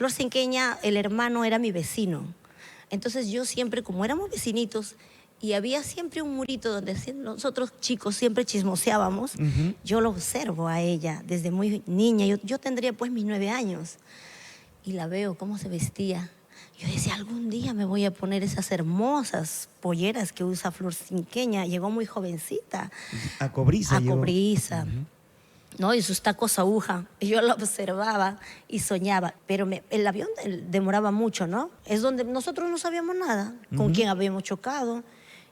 Flor Cinqueña, el hermano era mi vecino. Entonces yo siempre, como éramos vecinitos, y había siempre un murito donde nosotros chicos siempre chismoseábamos, yo lo observo a ella desde muy niña. Yo tendría pues mis 9 años. Y la veo cómo se vestía. Yo decía, algún día me voy a poner esas hermosas polleras que usa Flor Cinqueña. Llegó muy jovencita. A Cobriza. A Cobriza. ¿No? Y sus tacos aguja. Y yo lo observaba y soñaba. Pero el avión demoraba mucho, ¿no? Es donde nosotros no sabíamos nada, con quién habíamos chocado.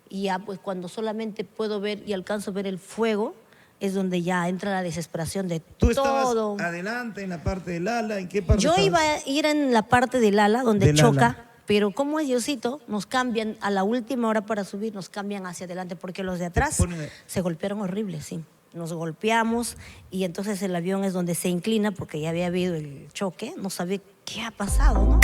Y ya pues cuando solamente puedo ver y alcanzo a ver el fuego, es donde ya entra la desesperación de todo. ¿Tú estabas adelante en la parte del ala? ¿En qué parte Yo estabas? iba a ir en la parte del ala donde Del choca, ala. pero como es Diosito, nos cambian a la última hora para subir, nos cambian hacia adelante porque los de atrás se golpearon horrible, sí. Nos golpeamos y entonces el avión es donde se inclina porque ya había habido el choque, no sabía qué ha pasado, ¿no?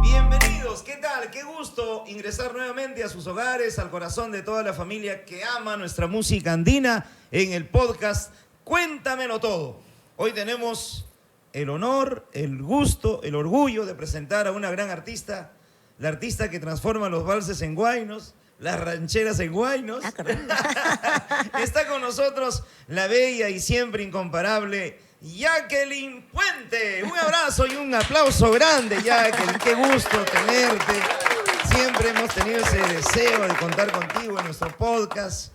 Bienvenidos, ¿qué tal? Qué gusto ingresar nuevamente a sus hogares, al corazón de toda la familia que ama nuestra música andina en el podcast Cuéntamelo Todo. Hoy tenemos el honor, el gusto, el orgullo de presentar a una gran artista, la artista que transforma los valses en huaynos, las rancheras en huaynos. Está con nosotros la bella y siempre incomparable Jacqueline Puente. Un abrazo y un aplauso grande, Jacqueline. Qué gusto tenerte. Siempre hemos tenido ese deseo de contar contigo en nuestro podcast.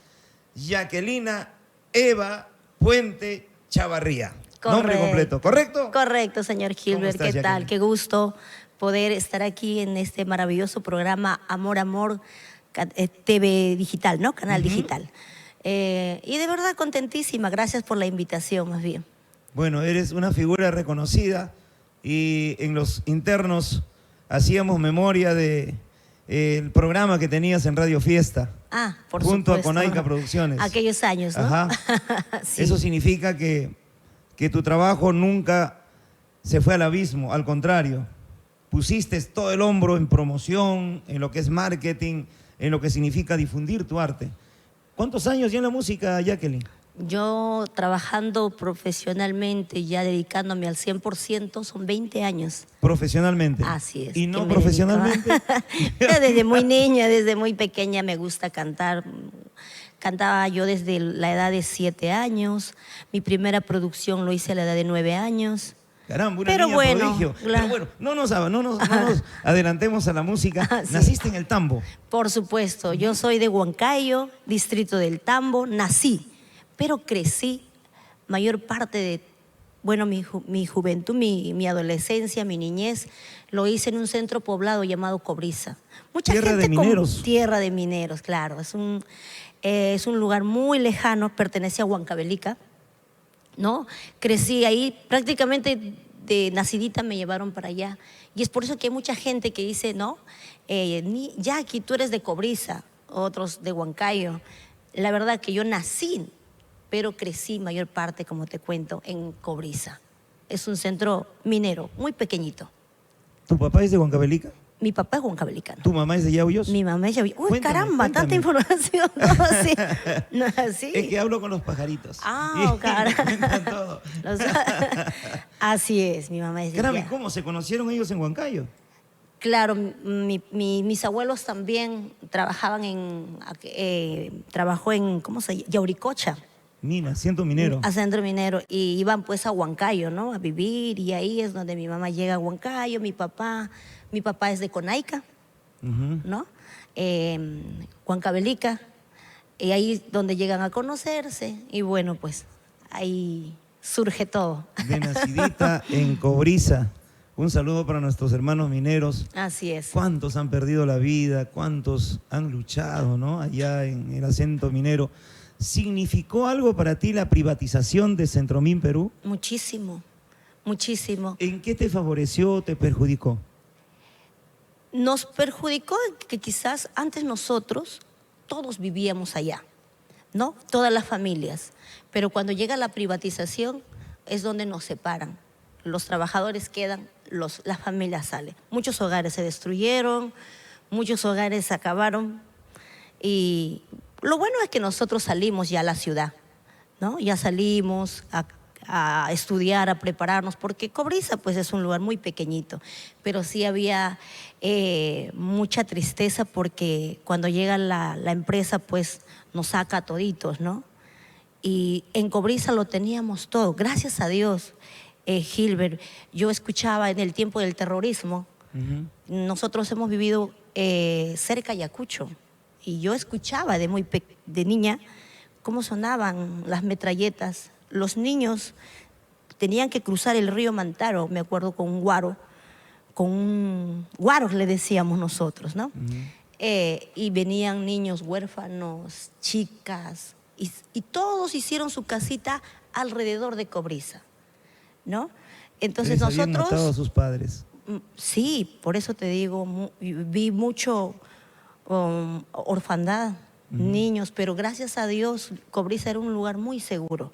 Jacquelina Eva Puente Chavarría. Correcto. Nombre completo, ¿correcto? Correcto, señor Gilbert. ¿Cómo estás, ¿Qué tal? Jacqueline? Qué gusto poder estar aquí en este maravilloso programa Amor, Amor, TV Digital, ¿no? Canal Digital. Y de verdad contentísima. Gracias por la invitación, más bien. Bueno, eres una figura reconocida y en los internos hacíamos memoria de el programa que tenías en Radio Fiesta. Ah, por junto supuesto. a Conaica Producciones. Aquellos años, ¿no? Ajá. Sí. Eso significa que tu trabajo nunca se fue al abismo, al contrario. Pusiste todo el hombro en promoción, en lo que es marketing, en lo que significa difundir tu arte. ¿Cuántos años ya en la música, Jacqueline? Yo trabajando profesionalmente, ya dedicándome al 100%, son 20 años. Profesionalmente. Así es. ¿Y que no me profesionalmente? dedico desde muy niña, desde muy pequeña me gusta cantar. Cantaba yo desde la edad de 7 años. Mi primera producción lo hice a la edad de 9 años. Caramba, una Pero niña bueno, prodigio. claro. Pero bueno, no nos adelantemos a la música. Sí. Naciste en el Tambo. Por supuesto, yo soy de Huancayo, distrito del Tambo, nací, pero crecí mayor parte de, bueno, mi juventud, mi adolescencia, mi niñez, lo hice en un centro poblado llamado Cobriza. Mucha Tierra gente de mineros. Tierra de mineros, claro. Es un lugar muy lejano, pertenece a Huancavelica, ¿no? Crecí ahí, prácticamente de nacidita me llevaron para allá. Y es por eso que hay mucha gente que dice, no, Jackie, tú eres de Cobriza, otros de Huancayo. La verdad que yo nací, pero crecí mayor parte, como te cuento, en Cobriza. Es un centro minero, muy pequeñito. ¿Tu papá es de Huancavelica? Mi papá es huancabelicano. ¿Tu mamá es de Yauyos? Mi mamá es de Yauyos. Uy, Cuéntame, caramba, tanta cuéntame. información. No, sí. No, sí. Es que hablo con los pajaritos. Ah, Y cara. me cuentan todo. Así es, mi mamá es de Caramba, ¿y allá. cómo se conocieron ellos en Huancayo? Claro, mis abuelos también trabajaban trabajó en, ¿cómo se llama? Yauricocha, Mina, siento minero. a centro minero, y iban pues a Huancayo, ¿no? A vivir, y ahí es donde mi mamá llega a Huancayo, mi papá es de Conaica, Ujú. ¿no? Huancavelica, y ahí es donde llegan a conocerse, y bueno, pues ahí surge todo. De nacidita en Cobriza. Un saludo para nuestros hermanos mineros. Así es. ¿Cuántos han perdido la vida? ¿Cuántos han luchado, ¿no? Allá en el acento minero. ¿Significó algo para ti la privatización de Centromín Perú? Muchísimo, muchísimo. ¿En qué te favoreció o te perjudicó? Nos perjudicó en que quizás antes nosotros todos vivíamos allá, ¿no? Todas las familias. Pero cuando llega la privatización es donde nos separan. Los trabajadores quedan, las familias salen. Muchos hogares se destruyeron, muchos hogares se acabaron. Y lo bueno es que nosotros salimos ya a la ciudad. ¿no? Ya salimos a estudiar, a prepararnos, porque Cobrizas pues es un lugar muy pequeñito, pero sí había mucha tristeza porque cuando llega la empresa pues nos saca a toditos, ¿no? Y en Cobrizas lo teníamos todo, gracias a Dios, Gilbert. Yo escuchaba en el tiempo del terrorismo, nosotros hemos vivido cerca de Ayacucho, y yo escuchaba de niña cómo sonaban las metralletas. Los niños tenían que cruzar el río Mantaro, me acuerdo, con un guaro, guaros le decíamos nosotros, ¿no? Y venían niños huérfanos, chicas, y todos hicieron su casita alrededor de Cobrizas, ¿no? Entonces Les habían nosotros... matado a sus padres. Sí, por eso te digo, vi mucho orfandad, niños, pero gracias a Dios Cobrizas era un lugar muy seguro.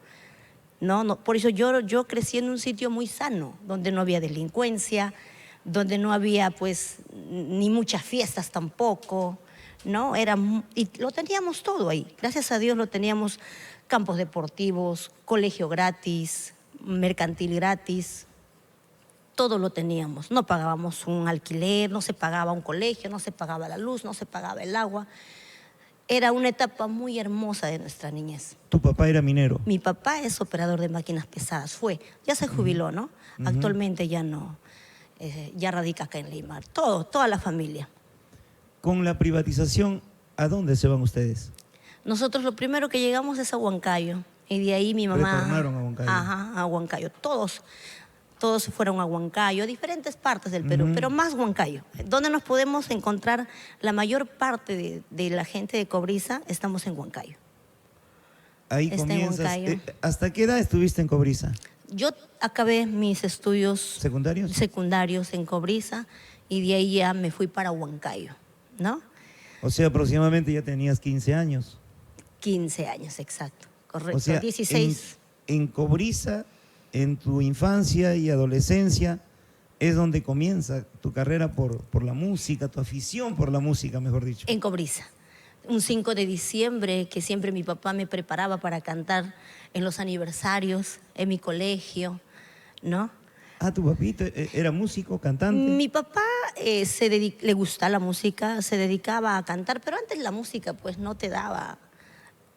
No, por eso yo crecí en un sitio muy sano, donde no había delincuencia, donde no había pues ni muchas fiestas tampoco, ¿no? Y lo teníamos todo ahí, gracias a Dios lo teníamos, campos deportivos, colegio gratis, mercantil gratis, todo lo teníamos. No pagábamos un alquiler, no se pagaba un colegio, no se pagaba la luz, no se pagaba el agua. Era una etapa muy hermosa de nuestra niñez. ¿Tu papá era minero? Mi papá es operador de máquinas pesadas, ya se jubiló, ¿no? Actualmente ya no, ya radica acá en Lima, toda la familia. Con la privatización, ¿a dónde se van ustedes? Nosotros lo primero que llegamos es a Huancayo, y de ahí mi mamá... Retornaron a Huancayo. Ajá, a Huancayo, todos se fueron a Huancayo, a diferentes partes del Perú, pero más Huancayo. Donde nos podemos encontrar la mayor parte de la gente de Cobrizas, estamos en Huancayo. Ahí comienzas. ¿Hasta qué edad estuviste en Cobrizas? Yo acabé mis estudios secundarios en Cobrizas y de ahí ya me fui para Huancayo, ¿no? O sea, aproximadamente ya tenías 15 años. 15 años, exacto, correcto. O sea, 16. En Cobrizas, en tu infancia y adolescencia, es donde comienza tu carrera por la música, tu afición por la música, mejor dicho. En Cobrizas. Un 5 de diciembre que siempre mi papá me preparaba para cantar en los aniversarios, en mi colegio, ¿no? Ah, ¿tu papito era músico, cantante? Mi papá le gusta la música, se dedicaba a cantar, pero antes la música pues no te daba,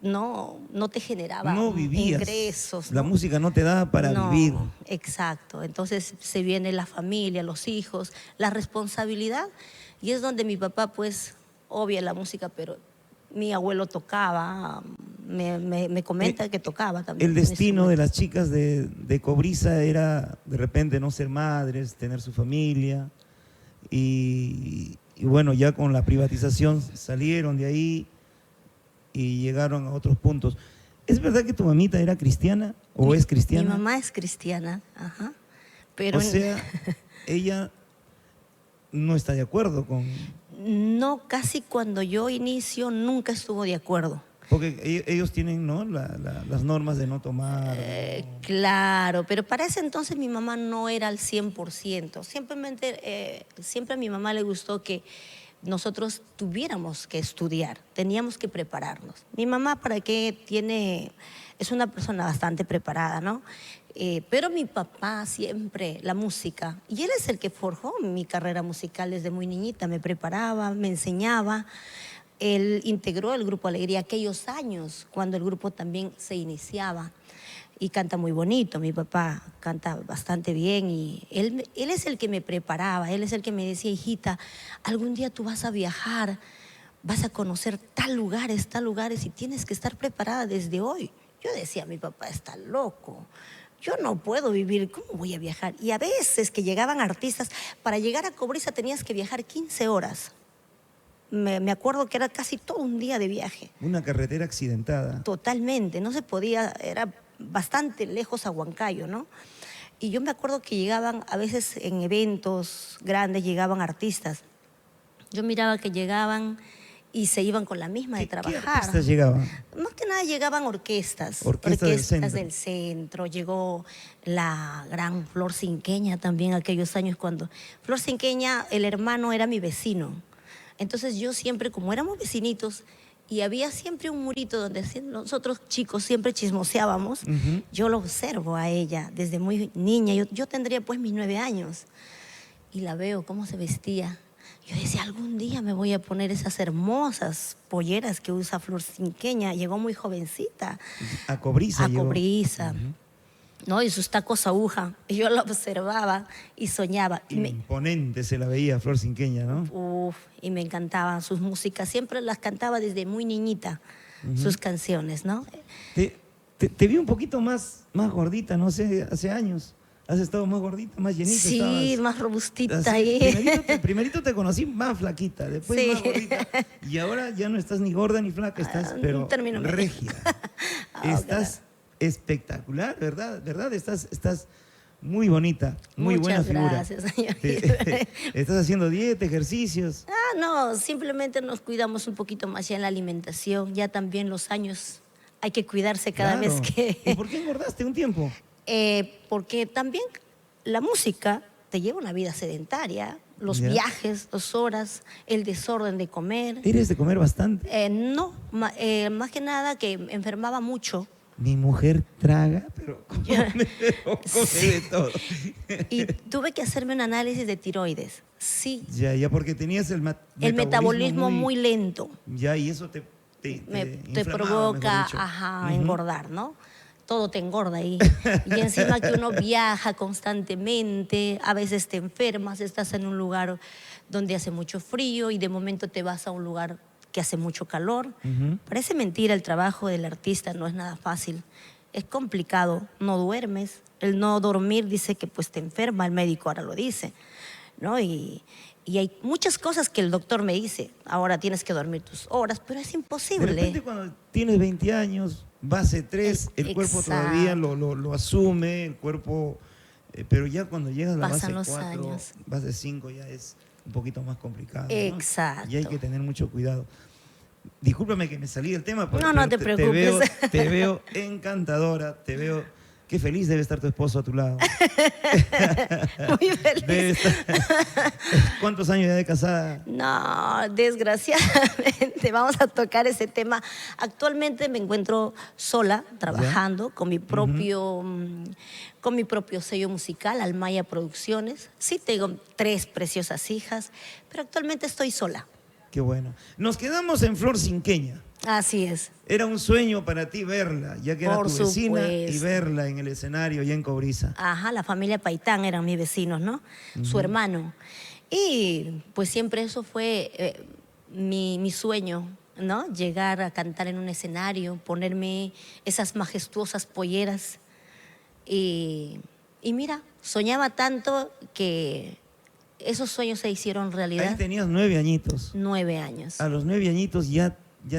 no te generaba ingresos. La música no te daba para vivir. Exacto. Entonces se viene la familia, los hijos, la responsabilidad, y es donde mi papá pues obvia la música, pero mi abuelo tocaba, me comenta que tocaba también. El destino de las chicas de Cobrizas era de repente no ser madres, tener su familia, y bueno, ya con la privatización salieron de ahí y llegaron a otros puntos. ¿Es verdad que tu mamita era cristiana o es cristiana? Mi mamá es cristiana, ajá. Pero o sea, ella no está de acuerdo con... No, casi cuando yo inicio nunca estuvo de acuerdo. Porque ellos tienen, ¿no?, las normas de no tomar. ¿No? Claro, pero para ese entonces mi mamá no era al 100%. Siempre a mi mamá le gustó que nosotros tuviéramos que estudiar, teníamos que prepararnos. Mi mamá, ¿para qué? Es una persona bastante preparada, ¿no? Pero mi papá siempre, la música, y él es el que forjó mi carrera musical desde muy niñita, me preparaba, me enseñaba. Él integró el Grupo Alegría aquellos años, cuando el grupo también se iniciaba, y canta muy bonito, mi papá canta bastante bien, y él es el que me preparaba, él es el que me decía, hijita, algún día tú vas a viajar, vas a conocer tal lugares, y tienes que estar preparada desde hoy. Yo decía, mi papá está loco, yo no puedo vivir, ¿cómo voy a viajar? Y a veces que llegaban artistas, para llegar a Cobrizas tenías que viajar 15 horas. Me acuerdo que era casi todo un día de viaje. Una carretera accidentada. Totalmente, no se podía, era bastante lejos a Huancayo, ¿no? Y yo me acuerdo que llegaban, a veces en eventos grandes llegaban artistas. Yo miraba que llegaban y se iban con la misma de trabajar. ¿Qué artistas llegaban? Más que nada llegaban orquestas del centro. Llegó la gran Flor Cinqueña también aquellos años cuando... Flor Cinqueña, el hermano era mi vecino. Entonces yo siempre, como éramos vecinitos, y había siempre un murito donde nosotros chicos siempre chismoseábamos. Yo lo observo a ella desde muy niña. Yo tendría pues mis 9 años y la veo cómo se vestía. Yo decía, algún día me voy a poner esas hermosas polleras que usa Flor Cinqueña. Llegó muy jovencita. A Cobriza A llegó. Cobriza. ¿No? Y sus tacos aguja. Y yo la observaba y soñaba. Imponente se la veía Flor Cinqueña, ¿no? Y me encantaban sus músicas. Siempre las cantaba desde muy niñita, sus canciones, ¿no? Te vi un poquito más gordita, no sé, hace años. Has estado más gordita, más llenita. Sí, más robustita. Así, ahí. primerito te conocí más flaquita, después Sí. más gordita. Y ahora ya no estás ni gorda ni flaca, estás pero término medio. regia. Estás espectacular, ¿verdad? ¿Verdad? Estás muy bonita, muy buena Muchas figura. gracias, señor. Estás haciendo dieta, ejercicios. No, simplemente nos cuidamos un poquito más ya en la alimentación. Ya también los años hay que cuidarse cada Claro. vez que... ¿Y por qué engordaste un tiempo? Porque también la música te lleva una vida sedentaria, los Ya. viajes, 2 horas, el desorden de comer. ¿Eres de comer bastante? No, más que nada que enfermaba mucho. Mi mujer traga, pero come de todo. Y tuve que hacerme un análisis de tiroides. Sí, Ya, porque tenías el metabolismo muy lento. Ya, y eso te Te inflamaba, provoca, mejor dicho. engordar, ¿no? Todo te engorda ahí. Y encima que uno viaja constantemente, a veces te enfermas, estás en un lugar donde hace mucho frío y de momento te vas a un lugar que hace mucho calor. Parece mentira, el trabajo del artista no es nada fácil. Es complicado, no duermes. El no dormir dice que pues te enferma, el médico ahora lo dice, ¿no? Y hay muchas cosas que el doctor me dice, ahora tienes que dormir tus horas, pero es De imposible. repente cuando tienes 20 años, base 3, el cuerpo todavía lo asume, el cuerpo... pero ya cuando llegas a la Pasan base los 4, años. base 5 ya es un poquito más complicado, ¿no? Exacto. Y hay que tener mucho cuidado. Discúlpame que me salí del tema, pero No te preocupes. Te veo encantadora, te veo... Qué feliz debe estar tu esposo a tu lado. Muy feliz. ¿Cuántos años ya de casada? No, desgraciadamente, vamos a tocar ese tema. Actualmente me encuentro sola, trabajando con mi propio, con mi propio sello musical, Almaya Producciones. Sí, tengo 3 preciosas hijas, pero actualmente estoy sola. Qué bueno. Nos quedamos en Flor Cinqueña. Así es. Era un sueño para ti verla, ya que era Por tu vecina, y supuesto. verla en el escenario allá en Cobriza. Ajá, la familia Paitán eran mis vecinos, ¿no? Su hermano. Y pues siempre eso fue mi sueño, ¿no? Llegar a cantar en un escenario, ponerme esas majestuosas polleras. Y mira, soñaba tanto que esos sueños se hicieron Ahí realidad. tenías 9 añitos. 9 años. A los 9 añitos ya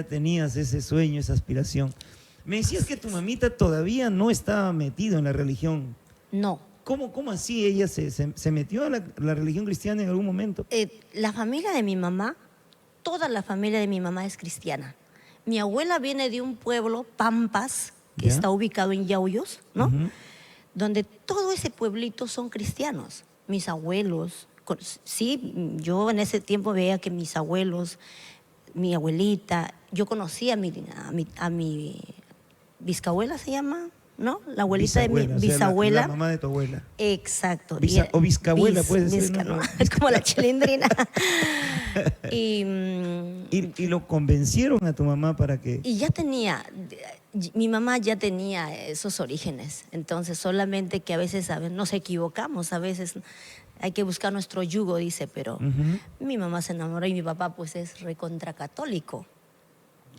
tenías ese sueño, esa aspiración. Me decías que tu mamita todavía no estaba metida en la religión. No. ¿Cómo así ella se metió a la religión cristiana en algún momento? La familia de mi mamá, toda la familia de mi mamá es cristiana. Mi abuela viene de un pueblo, Pampas, que ¿Ya? está ubicado en Yauyos, ¿no? Ujú. Donde todo ese pueblito son cristianos. Mis abuelos, sí, yo en ese tiempo veía que mis abuelos, mi abuelita, yo conocía a mi bisabuela, se llama, ¿no? La abuelita de mi Bisabuela, o sea, bisabuela. la mamá de tu abuela. Exacto. O bisabuela, puede ser, Bisca, ¿no? ¿no? Es como la chilindrina. y Y lo convencieron a tu mamá para que... ya tenía, mi mamá ya tenía esos orígenes, entonces solamente que a veces, ¿sabes? Nos equivocamos, a veces hay que buscar nuestro yugo, dice, pero mi mamá se enamoró y mi papá pues es recontracatólico.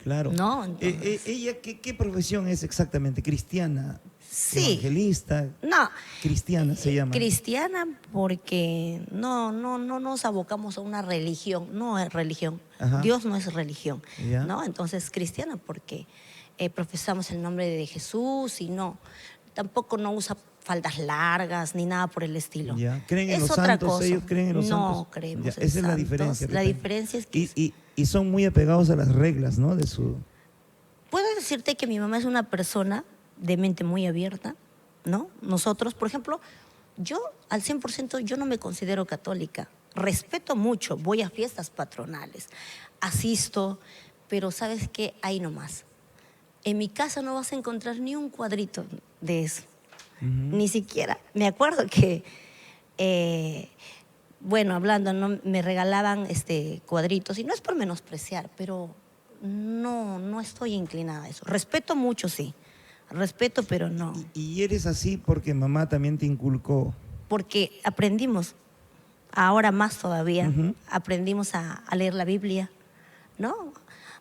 Claro. No, entonces- ¿Ella qué profesión es exactamente? ¿Cristiana? Sí. ¿Evangelista? No, Cristiana se llama. cristiana porque no nos abocamos a una religión, no es religión. Ajá. Dios no es religión, Ya. ¿no? Entonces cristiana porque profesamos el nombre de Jesús y tampoco no usa faldas largas ni nada por el estilo. Ya. ¿Creen en Es los otra santos? cosa. ¿Ellos creen en los santos? No creemos Ya, en esa es la santos. diferencia. La diferencia es que Y son muy apegados a las reglas, ¿no? De su... puedo decirte que mi mamá es una persona de mente muy abierta, ¿no? Nosotros, por ejemplo, yo al 100% yo no me considero católica. Respeto mucho, voy a fiestas patronales, asisto, pero ¿sabes qué? Ahí nomás. En mi casa no vas a encontrar ni un cuadrito de eso, ni siquiera. Me acuerdo que, bueno, hablando, ¿no? Me regalaban cuadritos, y no es por menospreciar, pero no estoy inclinada a eso. Respeto mucho, sí, respeto, pero no. Y eres así porque mamá también te inculcó. Porque aprendimos, ahora más todavía, Ujú. aprendimos a leer la Biblia, ¿no?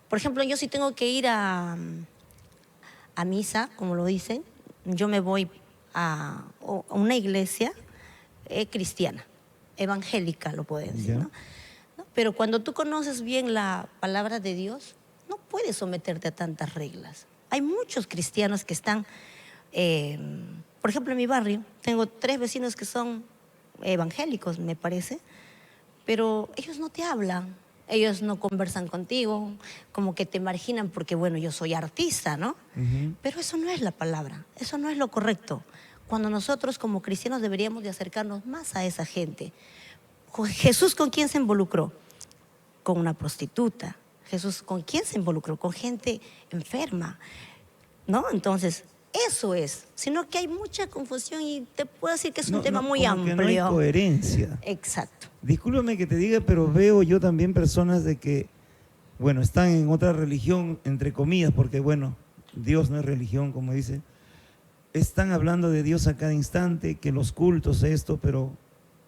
Por ejemplo, yo si tengo que ir a misa, como lo dicen, yo me voy a una iglesia cristiana, evangélica, lo pueden decir, Ya. ¿no? ¿No? Pero cuando tú conoces bien la palabra de Dios, no puedes someterte a tantas reglas. Hay muchos cristianos que están, por ejemplo, en mi barrio, tengo 3 vecinos que son evangélicos, me parece, pero ellos no te hablan, ellos no conversan contigo, como que te marginan porque, bueno, yo soy artista, ¿no? Ujú. Pero eso no es la palabra, eso no es lo correcto. Cuando nosotros como cristianos deberíamos de acercarnos más a esa gente. Jesús, ¿con quién se involucró? Con una prostituta. Jesús, ¿con quién se involucró? Con gente enferma, ¿no? Entonces, eso es. Sino que hay mucha confusión y te puedo decir que es un tema muy como que no hay amplio. coherencia. Exacto. Discúlpame que te diga, pero veo yo también personas de que, bueno, están en otra religión, entre comillas, porque, bueno, Dios no es religión, como dice. Están hablando de Dios a cada instante, que los cultos, esto, pero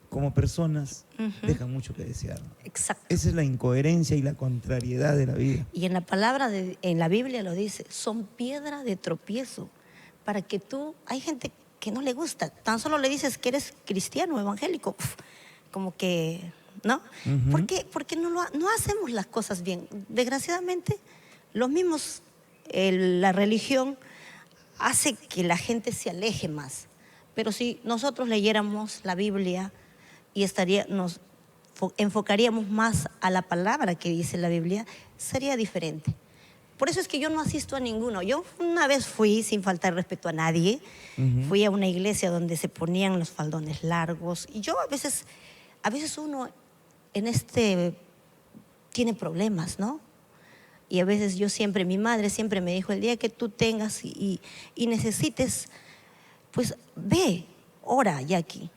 como personas dejan mucho que desear. Exacto. Esa es la incoherencia y la contrariedad de la vida. Y en la palabra, en la Biblia lo dice, son piedra de tropiezo. Para que tú, hay gente que no le gusta, tan solo le dices que eres cristiano, evangélico, como que, ¿no? Ujú. ¿Por qué? Porque no hacemos las cosas bien. Desgraciadamente, los mismos, la religión hace que la gente se aleje más. Pero si nosotros leyéramos la Biblia y nos enfocaríamos más a la palabra que dice la Biblia, sería diferente. Por eso es que yo no asisto a ninguno. Yo una vez fui, sin faltar respeto a nadie, fui a una iglesia donde se ponían los faldones largos. Y yo a veces uno tiene problemas, ¿no? Y a veces mi madre siempre me dijo, el día que tú tengas y necesites, pues ve, ora, Jackie,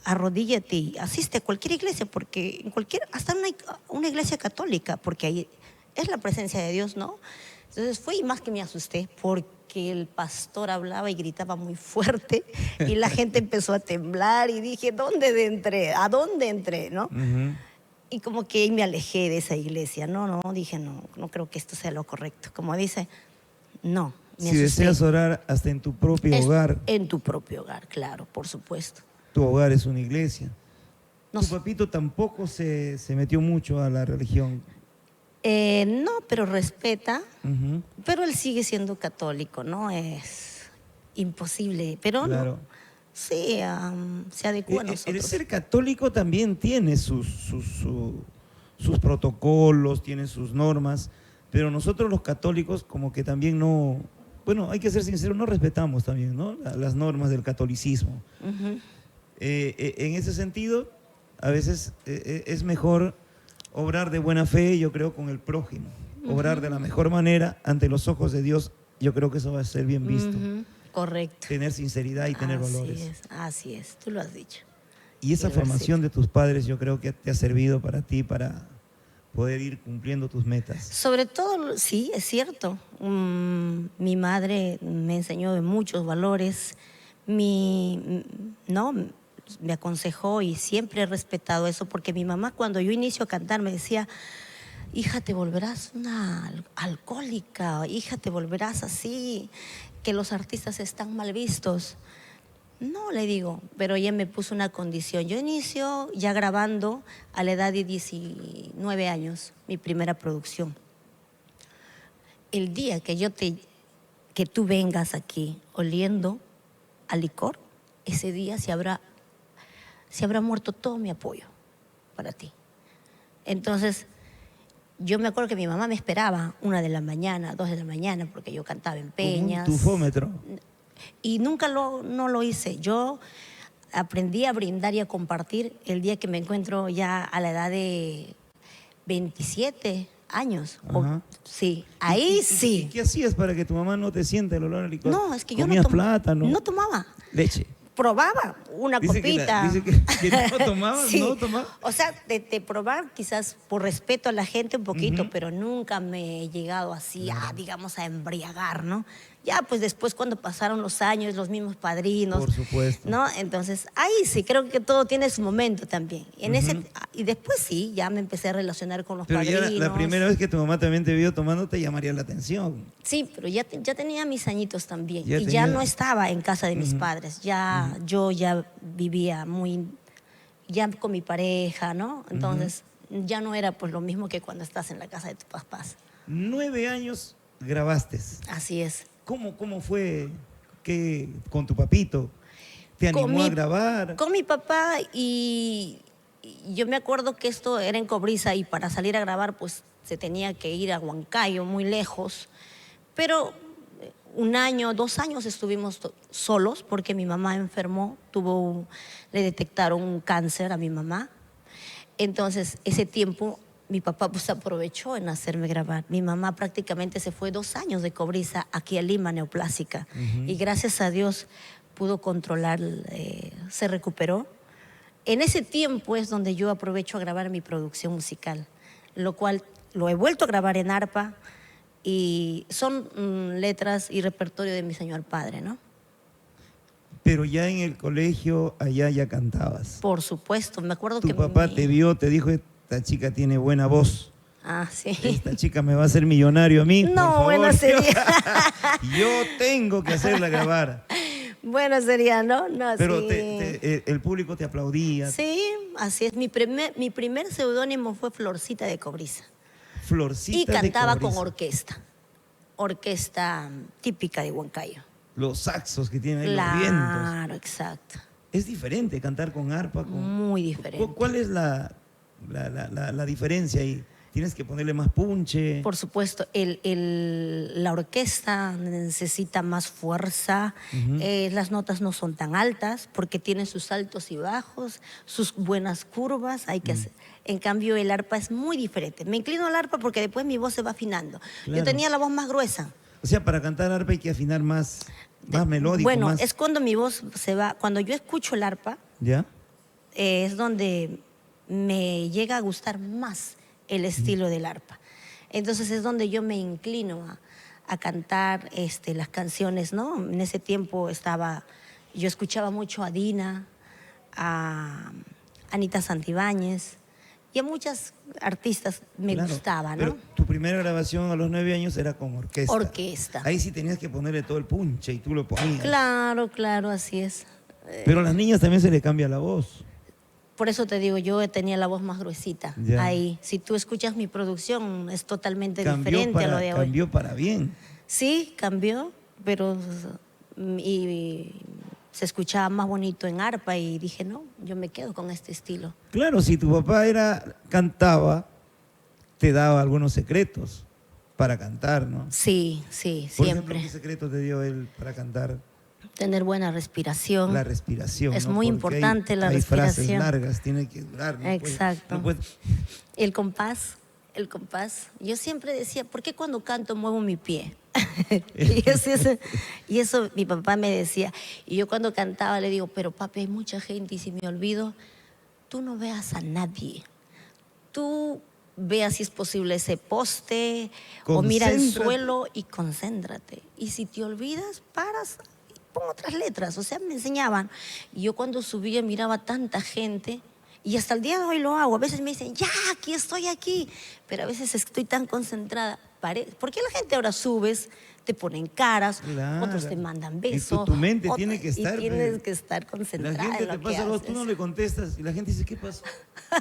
arrodíllate y asiste a cualquier iglesia, porque hasta una iglesia católica, porque ahí es la presencia de Dios, ¿no? Entonces fui y más que me asusté, porque el pastor hablaba y gritaba muy fuerte y la gente empezó a temblar y dije, ¿a dónde entré, no? Ujú. Y como que me alejé de esa iglesia, dije, no creo que esto sea lo correcto. Como dice, no, me Si asusté. deseas orar hasta en tu propio hogar, En tu propio hogar, claro, por supuesto. tu hogar es una iglesia. No, Tu papito tampoco se metió mucho a la religión. no, pero respeta, Ujú. pero él sigue siendo católico, ¿no? Es imposible, pero Claro. no, sí, se adecua a El nosotros. ser católico también tiene sus protocolos, tiene sus normas, pero nosotros los católicos como que también no, bueno, hay que ser sinceros, no respetamos también, ¿no? Las normas del catolicismo. Ujú. En ese sentido, a veces es mejor obrar de buena fe, yo creo, con el prójimo. Obrar de la mejor manera ante los ojos de Dios, yo creo que eso va a ser bien visto. Ujú, correcto. Tener sinceridad y tener valores. Así es, tú lo has dicho. Y esa Y lo has formación dicho. de tus padres yo creo que te ha servido para ti, para poder ir cumpliendo tus metas. Sobre todo, sí, es cierto. Mi madre me enseñó de muchos valores. No, me aconsejó y siempre he respetado eso, porque mi mamá cuando yo inicio a cantar me decía, hija, te volverás una alcohólica, hija, te volverás así, que los artistas están mal vistos. No, le digo, pero ella me puso una condición. Yo inicio ya grabando a la edad de 19 años, mi primera producción. El día que tú vengas aquí oliendo a licor, ese día se habrá muerto todo mi apoyo para ti. Entonces, yo me acuerdo que mi mamá me esperaba 1 de la mañana, 2 de la mañana, porque yo cantaba en peñas. Como un tufómetro. Y nunca no lo hice. Yo aprendí a brindar y a compartir el día que me encuentro ya a la edad de 27 años. Ajá. Sí, ahí ¿Y sí. qué hacías para que tu mamá no te sienta el olor al licor? No, es que yo no, ¿Comías plátano? no tomaba. Leche. Probaba una copita. Dice que no tomabas, Sí. no tomabas. O sea, de probar quizás por respeto a la gente un poquito, Ujú. pero nunca me he llegado así a, digamos, a embriagar, ¿no? Ya, pues después cuando pasaron los años, los mismos padrinos, Por supuesto. ¿no? Entonces, ahí sí, creo que todo tiene su momento también. Y después sí, ya me empecé a relacionar con los Pero ya padrinos. la primera vez que tu mamá también te vio tomando te llamaría la atención. Sí, pero ya tenía mis añitos también. Ya y tenía- ya no estaba en casa de mis padres. Ya yo ya vivía ya con mi pareja, ¿no? Entonces ya no era pues lo mismo que cuando estás en la casa de tus papás. 9 años grabaste. Así es. ¿Cómo fue que con tu papito? ¿Te Con animó a mi- grabar? Con mi papá y yo me acuerdo que esto era en Cobriza y para salir a grabar pues se tenía que ir a Huancayo, muy lejos. Pero 1 año, 2 años estuvimos solos porque mi mamá enfermó, le detectaron un cáncer a mi mamá. Entonces, ese tiempo mi papá pues aprovechó en hacerme grabar. Mi mamá prácticamente se fue 2 años de Cobriza aquí a Lima, neoplásica. Y gracias a Dios pudo controlar, se recuperó. En ese tiempo es donde yo aprovecho a grabar mi producción musical, lo cual lo he vuelto a grabar en arpa y son letras y repertorio de mi señor padre, ¿no? Pero ya en el colegio, allá ya cantabas. Por supuesto, me acuerdo Tu que papá te vio, te dijo, esta chica tiene buena voz. Ah, sí. Esta chica me va a hacer millonario a mí, por No, favor. bueno, sería. Yo tengo que hacerla grabar. Bueno, sería, ¿no? No, Pero sí. el público te aplaudía. Sí, así es. Mi primer seudónimo fue Florcita de Cobriza. Florcita Y cantaba de con Cobriza. orquesta típica de Huancayo. Los saxos que tienen ahí, los vientos. Claro, exacto. Es diferente cantar con arpa. Muy diferente. ¿Cuál es la diferencia ahí? Tienes que ponerle más punche. Por supuesto, la orquesta necesita más fuerza, las notas no son tan altas porque tiene sus altos y bajos, sus buenas curvas, hay que hacer. En cambio, el arpa es muy diferente. Me inclino al arpa porque después mi voz se va afinando. Claro. Yo tenía la voz más gruesa. O sea, para cantar arpa hay que afinar más melódico. Bueno, más... es cuando mi voz se va, cuando yo escucho el arpa, ¿Ya? es donde me llega a gustar más el estilo del arpa. Entonces es donde yo me inclino a cantar las canciones, ¿no? En ese tiempo yo escuchaba mucho a Dina, a Anita Santibáñez y a muchas artistas me Claro, gustaba, ¿no? Pero tu primera grabación a los 9 años era con orquesta. Orquesta. Ahí sí tenías que ponerle todo el punche y tú lo ponías. Claro, claro, así es. Pero a las niñas también se le cambia la voz. Por eso te digo, yo tenía la voz más gruesita Ya. ahí. Si tú escuchas mi producción, es totalmente diferente a lo de hoy. Cambió para bien. Sí, cambió, pero se escuchaba más bonito en arpa y dije, no, yo me quedo con este estilo. Claro, si tu papá cantaba, te daba algunos secretos para cantar, ¿no? Sí, sí, Por siempre. ejemplo, ¿qué secreto te dio él para cantar? Tener buena respiración. La respiración. Es ¿no? muy Porque importante la hay frases respiración. largas, tiene que durar. ¿no? Exacto. No puede- El compás. Yo siempre decía, ¿por qué cuando canto muevo mi pie? y eso mi papá me decía. Y yo cuando cantaba le digo, pero papi, hay mucha gente y si me olvido, tú no veas a nadie. Tú veas si es posible ese poste o mira el Concéntrate. suelo y concéntrate. Y si te olvidas, paras y pon otras letras. O sea, me enseñaban. Y yo cuando subía miraba tanta gente y hasta el día de hoy lo hago. A veces me dicen, ya, aquí estoy aquí. Pero a veces estoy tan concentrada. ¿Por qué la gente ahora subes, te ponen caras, Claro. otros te mandan Y besos? tu mente tiene que estar, Y tienes pues. que estar La concentrada gente en te lo que pasa algo, tú haces. no le contestas y la gente dice, ¿qué pasó?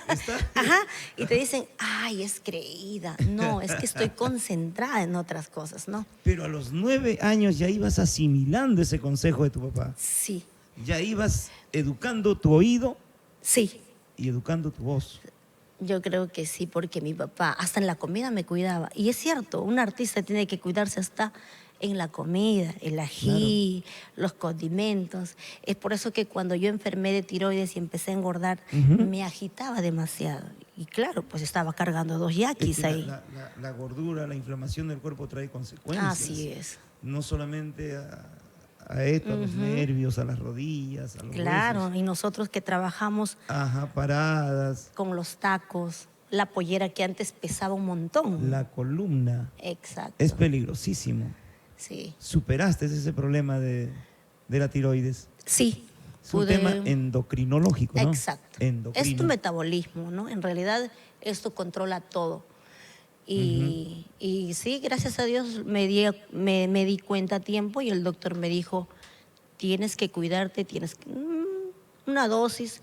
¿Está? Ajá, y te dicen, ay, es creída. No, es que estoy concentrada en otras cosas, ¿no? Pero a los 9 años ya ibas asimilando ese consejo de tu papá. Sí, Ya ibas educando tu oído sí, y educando tu voz. yo creo que sí, porque mi papá hasta en la comida me cuidaba. Y es cierto, un artista tiene que cuidarse hasta en la comida, el ají, los condimentos. Es por eso que cuando yo enfermé de tiroides y empecé a engordar, me agitaba demasiado. Y claro, pues estaba cargando 2 Es yaquis que ahí. la gordura, la inflamación del cuerpo trae consecuencias. Así es. No solamente a esto, a los nervios, a las rodillas, a los Claro, huesos. y nosotros que trabajamos Ajá, paradas, con los tacos, la pollera que antes pesaba un montón. la columna. Exacto. Es peligrosísimo. Sí. ¿Superaste ese problema de la tiroides? Sí. Es un tema endocrinológico, ¿no? Exacto. Endocrino. Es tu metabolismo, ¿no? En realidad esto controla todo. Y sí, gracias a Dios me di cuenta a tiempo y el doctor me dijo, tienes que cuidarte, tienes una dosis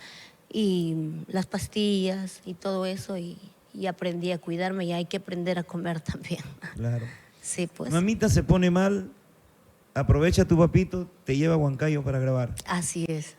y las pastillas y todo eso y aprendí a cuidarme y hay que aprender a comer también. Claro. Sí, pues. Mamita se pone mal, aprovecha tu papito, te lleva a Huancayo para grabar. Así es.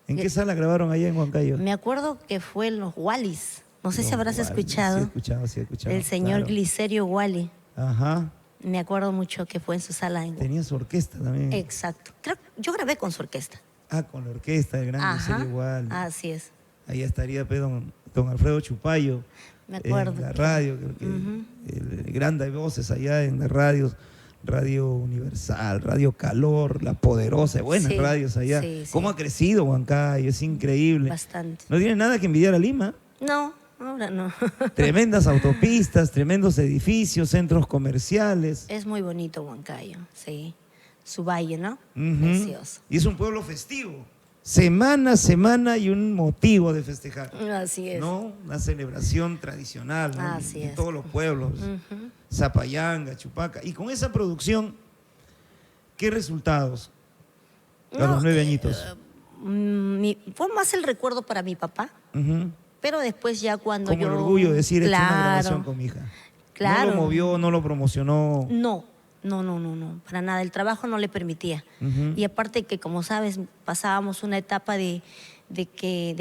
¿En qué sala grabaron allá en Huancayo? Me acuerdo que fue en los Wallis. No sé si Los habrás Wallis. escuchado. Sí he escuchado. El señor claro. Glicerio Wally. Ajá. Me acuerdo mucho que fue en su sala en Tenía su orquesta también. Exacto. Yo grabé con su orquesta. Ah, con la orquesta, el gran Ajá. Glicerio Wally. Así es. Ahí estaría pues, don Alfredo Chupayo. Me acuerdo. En la radio, creo que el grande voces allá en las radios. Radio Universal, Radio Calor, La Poderosa, buenas Sí, radios allá. sí, sí. ¿Cómo ha crecido Huancayo? Es increíble. Bastante. No tiene nada que envidiar a Lima. No, ahora no. Tremendas autopistas, tremendos edificios, centros comerciales. Es muy bonito Huancayo, sí. Su valle, ¿no? Ujú. Precioso. Y es un pueblo festivo. Semana a semana y un motivo de festejar. Así es. ¿No? Una celebración tradicional, ¿no? Así En es. todos los pueblos. Ujú. Zapayanga, Chupaca. Y con esa producción, ¿qué resultados? A No, los 9 añitos. Fue más el recuerdo para mi papá, Ujú. pero después ya cuando Como yo... el orgullo de decir, he hecho una Claro, grabación con mi hija. claro. No lo movió, no lo promocionó. No, para nada. El trabajo no le permitía. Ujú. Y aparte que, como sabes, pasábamos una etapa de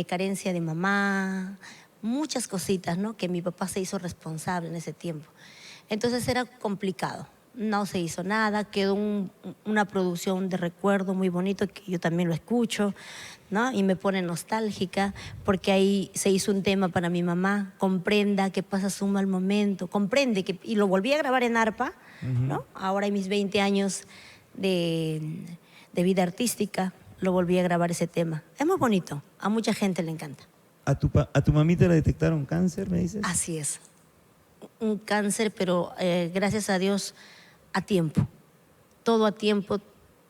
carencia de mamá, muchas cositas, ¿no? Que mi papá se hizo responsable en ese tiempo. Entonces era complicado. No se hizo nada, quedó una producción de recuerdo muy bonito que yo también lo escucho, ¿no? Y me pone nostálgica porque ahí se hizo un tema para mi mamá, comprenda que pasas un mal momento, comprende que, y lo volví a grabar en arpa, ¿no? Ahora en mis 20 años de vida artística, lo volví a grabar ese tema. Es muy bonito, a mucha gente le encanta. ¿A tu mamita le detectaron cáncer, me dices? Así es. Un cáncer, pero gracias a Dios, a tiempo. Todo a tiempo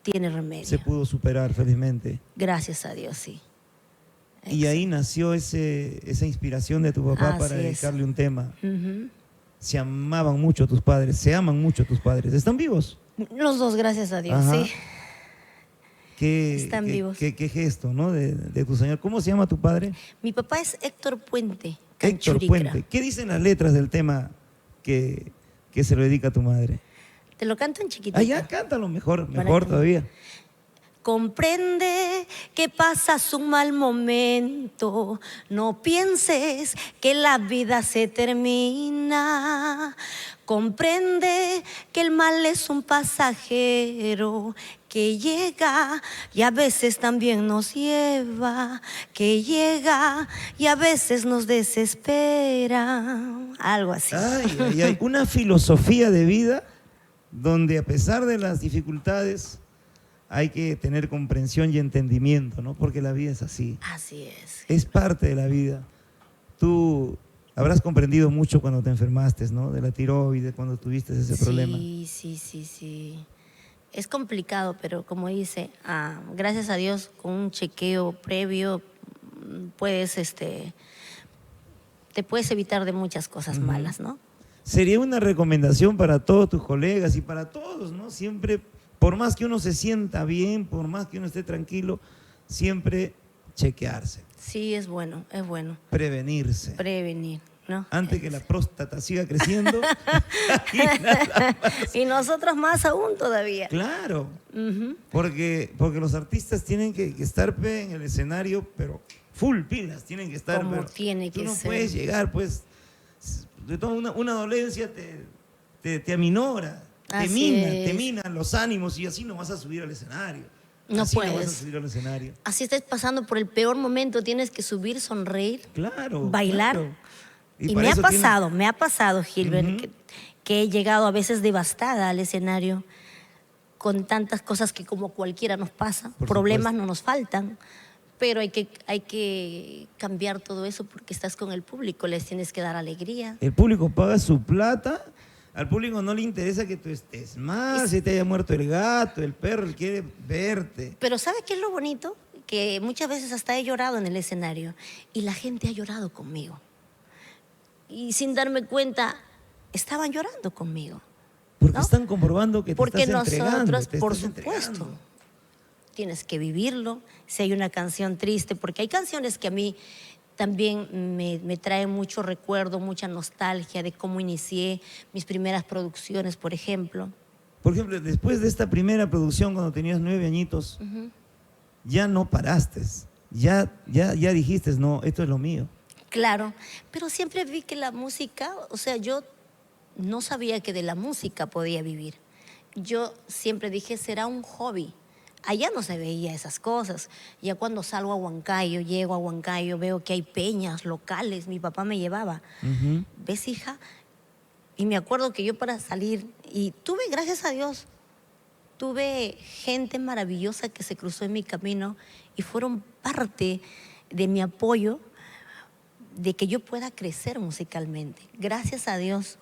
tiene remedio. Se pudo superar felizmente. Gracias a Dios, sí. Y ahí nació esa inspiración de tu papá Así para es. dedicarle un tema. Ujú. Se amaban mucho tus padres, se aman mucho tus padres. ¿Están vivos? Los dos, gracias a Dios, Ajá. sí. Están Qué vivos. Qué gesto, ¿no? De tu señor. ¿Cómo se llama tu padre? Mi papá es Héctor Puente, Héctor Canchuricra. Puente. ¿Qué dicen las letras del tema que se lo dedica a tu madre? Te lo canto en chiquitito. Ah, ya, cántalo mejor Para que- todavía. Comprende que pasas un mal momento, no pienses que la vida se termina. Comprende que el mal es un pasajero que llega y a veces también nos lleva, que llega y a veces nos desespera. Algo así. Ay, una filosofía de vida donde a pesar de las dificultades hay que tener comprensión y entendimiento, ¿no? Porque la vida es así, Así es. es parte de la vida. Tú habrás comprendido mucho cuando te enfermaste, ¿no? De la tiroides, cuando tuviste ese problema. Sí. Es complicado, pero como dice, gracias a Dios, con un chequeo previo puedes, te puedes evitar de muchas cosas malas, ¿no? Sería una recomendación para todos tus colegas y para todos, ¿no? Siempre, por más que uno se sienta bien, por más que uno esté tranquilo, siempre chequearse, Sí, es bueno, prevenirse. prevenir, ¿no? Antes que la próstata siga creciendo. Y nada más. Y nosotros más aún todavía. Claro, Ujú. porque los artistas tienen que estar en el escenario, pero full pilas, tienen que estar. Como pero tiene tú que no ser. puedes llegar, pues, de toda una dolencia te aminora. Así es. te minan los ánimos y así no vas a subir al escenario. No así no vas a puedes. subir al escenario. Así estés pasando por el peor momento, tienes que subir, sonreír, Claro. bailar. claro. Y para me ha eso pasado, Gilbert, Ujú. que he llegado a veces devastada al escenario con tantas cosas que como cualquiera nos pasa, Por problemas supuesto. no nos faltan, pero hay que cambiar todo eso porque estás con el público, les tienes que dar alegría. El público paga su plata. Al público no le interesa que tú estés mal, si te haya muerto el gato, el perro, él quiere verte. Pero ¿sabe qué es lo bonito? Que muchas veces hasta he llorado en el escenario y la gente ha llorado conmigo. Y sin darme cuenta, estaban llorando conmigo. Porque ¿no? están comprobando que te Porque estás entregando. nosotros, te por estás supuesto, entregando. tienes que vivirlo. Si hay una canción triste, porque hay canciones que a mí también me traen mucho recuerdo, mucha nostalgia de cómo inicié mis primeras producciones, por ejemplo. Por ejemplo, después de esta primera producción, cuando tenías 9 añitos, ya no paraste. Ya dijiste, no, esto es lo mío. Claro, pero siempre vi que la música, o sea, yo no sabía que de la música podía vivir. Yo siempre dije, será un hobby. Allá no se veía esas cosas. Ya cuando salgo a Huancayo, llego a Huancayo, veo que hay peñas locales, mi papá me llevaba. Ujú. ¿Ves, hija? Y me acuerdo que yo para salir, y tuve, gracias a Dios, tuve gente maravillosa que se cruzó en mi camino y fueron parte de mi apoyo de que yo pueda crecer musicalmente. Gracias a Dios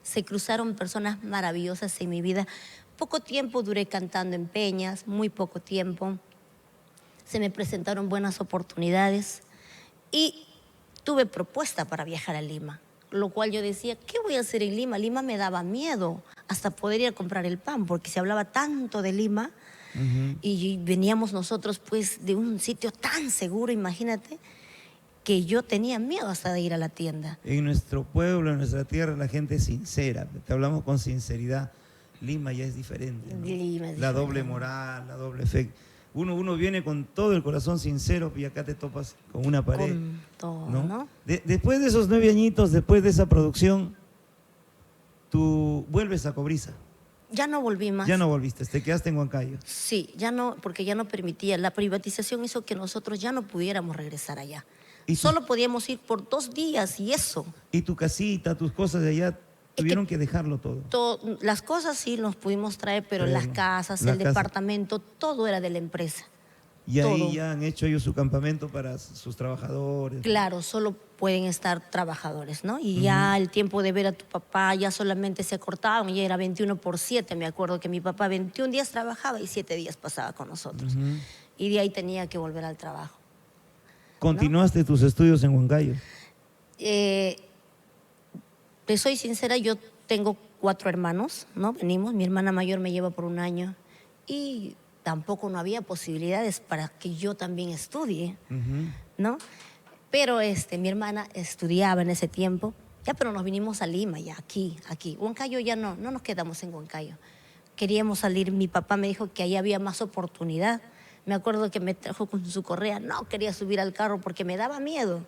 se cruzaron personas maravillosas en mi vida. Poco tiempo duré cantando en peñas, muy poco tiempo. Se me presentaron buenas oportunidades y tuve propuesta para viajar a Lima, lo cual yo decía, ¿qué voy a hacer en Lima? Lima me daba miedo hasta poder ir a comprar el pan, porque se hablaba tanto de Lima y veníamos nosotros pues de un sitio tan seguro, imagínate, que yo tenía miedo hasta de ir a la tienda. En nuestro pueblo, en nuestra tierra, la gente es sincera. Te hablamos con sinceridad. Lima ya es diferente, ¿no? Lima es La diferente. doble moral, la doble fe. Uno viene con todo el corazón sincero y acá te topas con una pared. Con todo, ¿no? ¿no? Después de esos 9 añitos, después de esa producción, tú vuelves a Cobriza. Ya no volví más. Ya no volviste, te quedaste en Huancayo. Sí, ya no, porque ya no permitía. La privatización hizo que nosotros ya no pudiéramos regresar allá. ¿Y Solo podíamos ir por 2 días y eso. Y tu casita, tus cosas de allá, tuvieron que dejarlo todo. Las cosas sí nos pudimos traer, pero Traerlo. las casas, La el casa. departamento, todo era de la empresa. Y ahí todo. ya han hecho ellos su campamento para sus trabajadores. Claro, solo pueden estar trabajadores, ¿no? Y ya el tiempo de ver a tu papá ya solamente se acortaban, ya era 21/7. Me acuerdo que mi papá 21 días trabajaba y 7 días pasaba con nosotros. Y de ahí tenía que volver al trabajo. ¿Continuaste tus estudios en Huancayo? Te soy sincera, yo tengo 4 hermanos, ¿no? Venimos, mi hermana mayor me lleva por 1 año y tampoco no había posibilidades para que yo también estudie, ¿no? Pero mi hermana estudiaba en ese tiempo, ya, pero nos vinimos a Lima, ya, aquí. Huancayo ya no nos quedamos en Huancayo. Queríamos salir, mi papá me dijo que ahí había más oportunidad. Me acuerdo que me trajo con su correa, no quería subir al carro porque me daba miedo.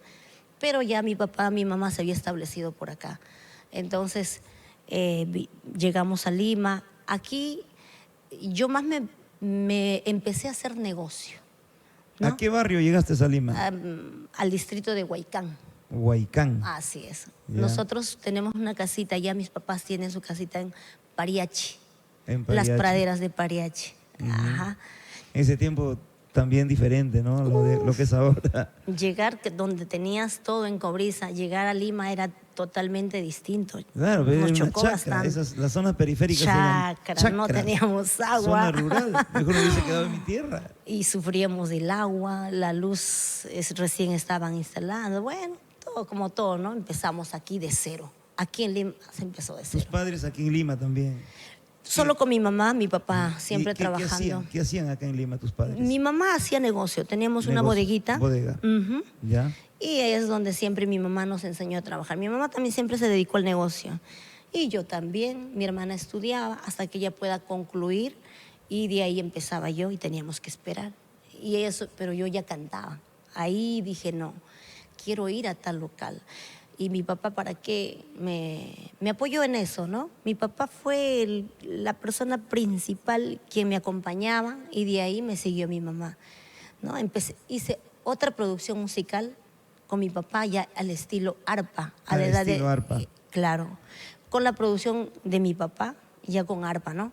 Pero ya mi papá, mi mamá se había establecido por acá. Entonces, llegamos a Lima. Aquí yo más me empecé a hacer negocio, ¿no? ¿A qué barrio llegaste a Lima? Al distrito de Huaycán. Huaycán. Así es. Ya. Nosotros tenemos una casita, ya mis papás tienen su casita en Pariachi, En las Pariachi. praderas de Pariachi. Ajá. En ese tiempo también diferente, ¿no? Lo que es ahora. Llegar donde tenías todo en Cobriza, llegar a Lima era totalmente distinto. Claro, Nos una chocó chacra. bastante. Las zonas periféricas eran Chacra, no chacras. teníamos agua. Zona rural. Mejor me hubiese quedado en mi tierra. Y sufríamos del agua, la luz recién estaban instalando. Bueno, todo como todo, ¿no? Empezamos aquí de cero. Aquí en Lima se empezó de Tus cero. padres aquí en Lima también. Solo con mi mamá, mi papá, ¿Y siempre qué trabajando. hacían? ¿Qué hacían acá en Lima tus padres? Mi mamá hacía negocio, teníamos una Negocio, bodeguita. bodega. Ujú. ¿Ya? Y ahí es donde siempre mi mamá nos enseñó a trabajar. Mi mamá también siempre se dedicó al negocio. Y yo también, mi hermana estudiaba hasta que ella pueda concluir y de ahí empezaba yo y teníamos que esperar. Y eso, pero yo ya cantaba. Ahí dije, no, quiero ir a tal local. Y mi papá, ¿para qué? Me apoyó en eso, ¿no? Mi papá fue la persona principal quien me acompañaba y de ahí me siguió mi mamá, ¿no? Hice otra producción musical con mi papá ya al estilo arpa, a Al la edad estilo de... arpa. Claro, con la producción de mi papá, ya con arpa, ¿no?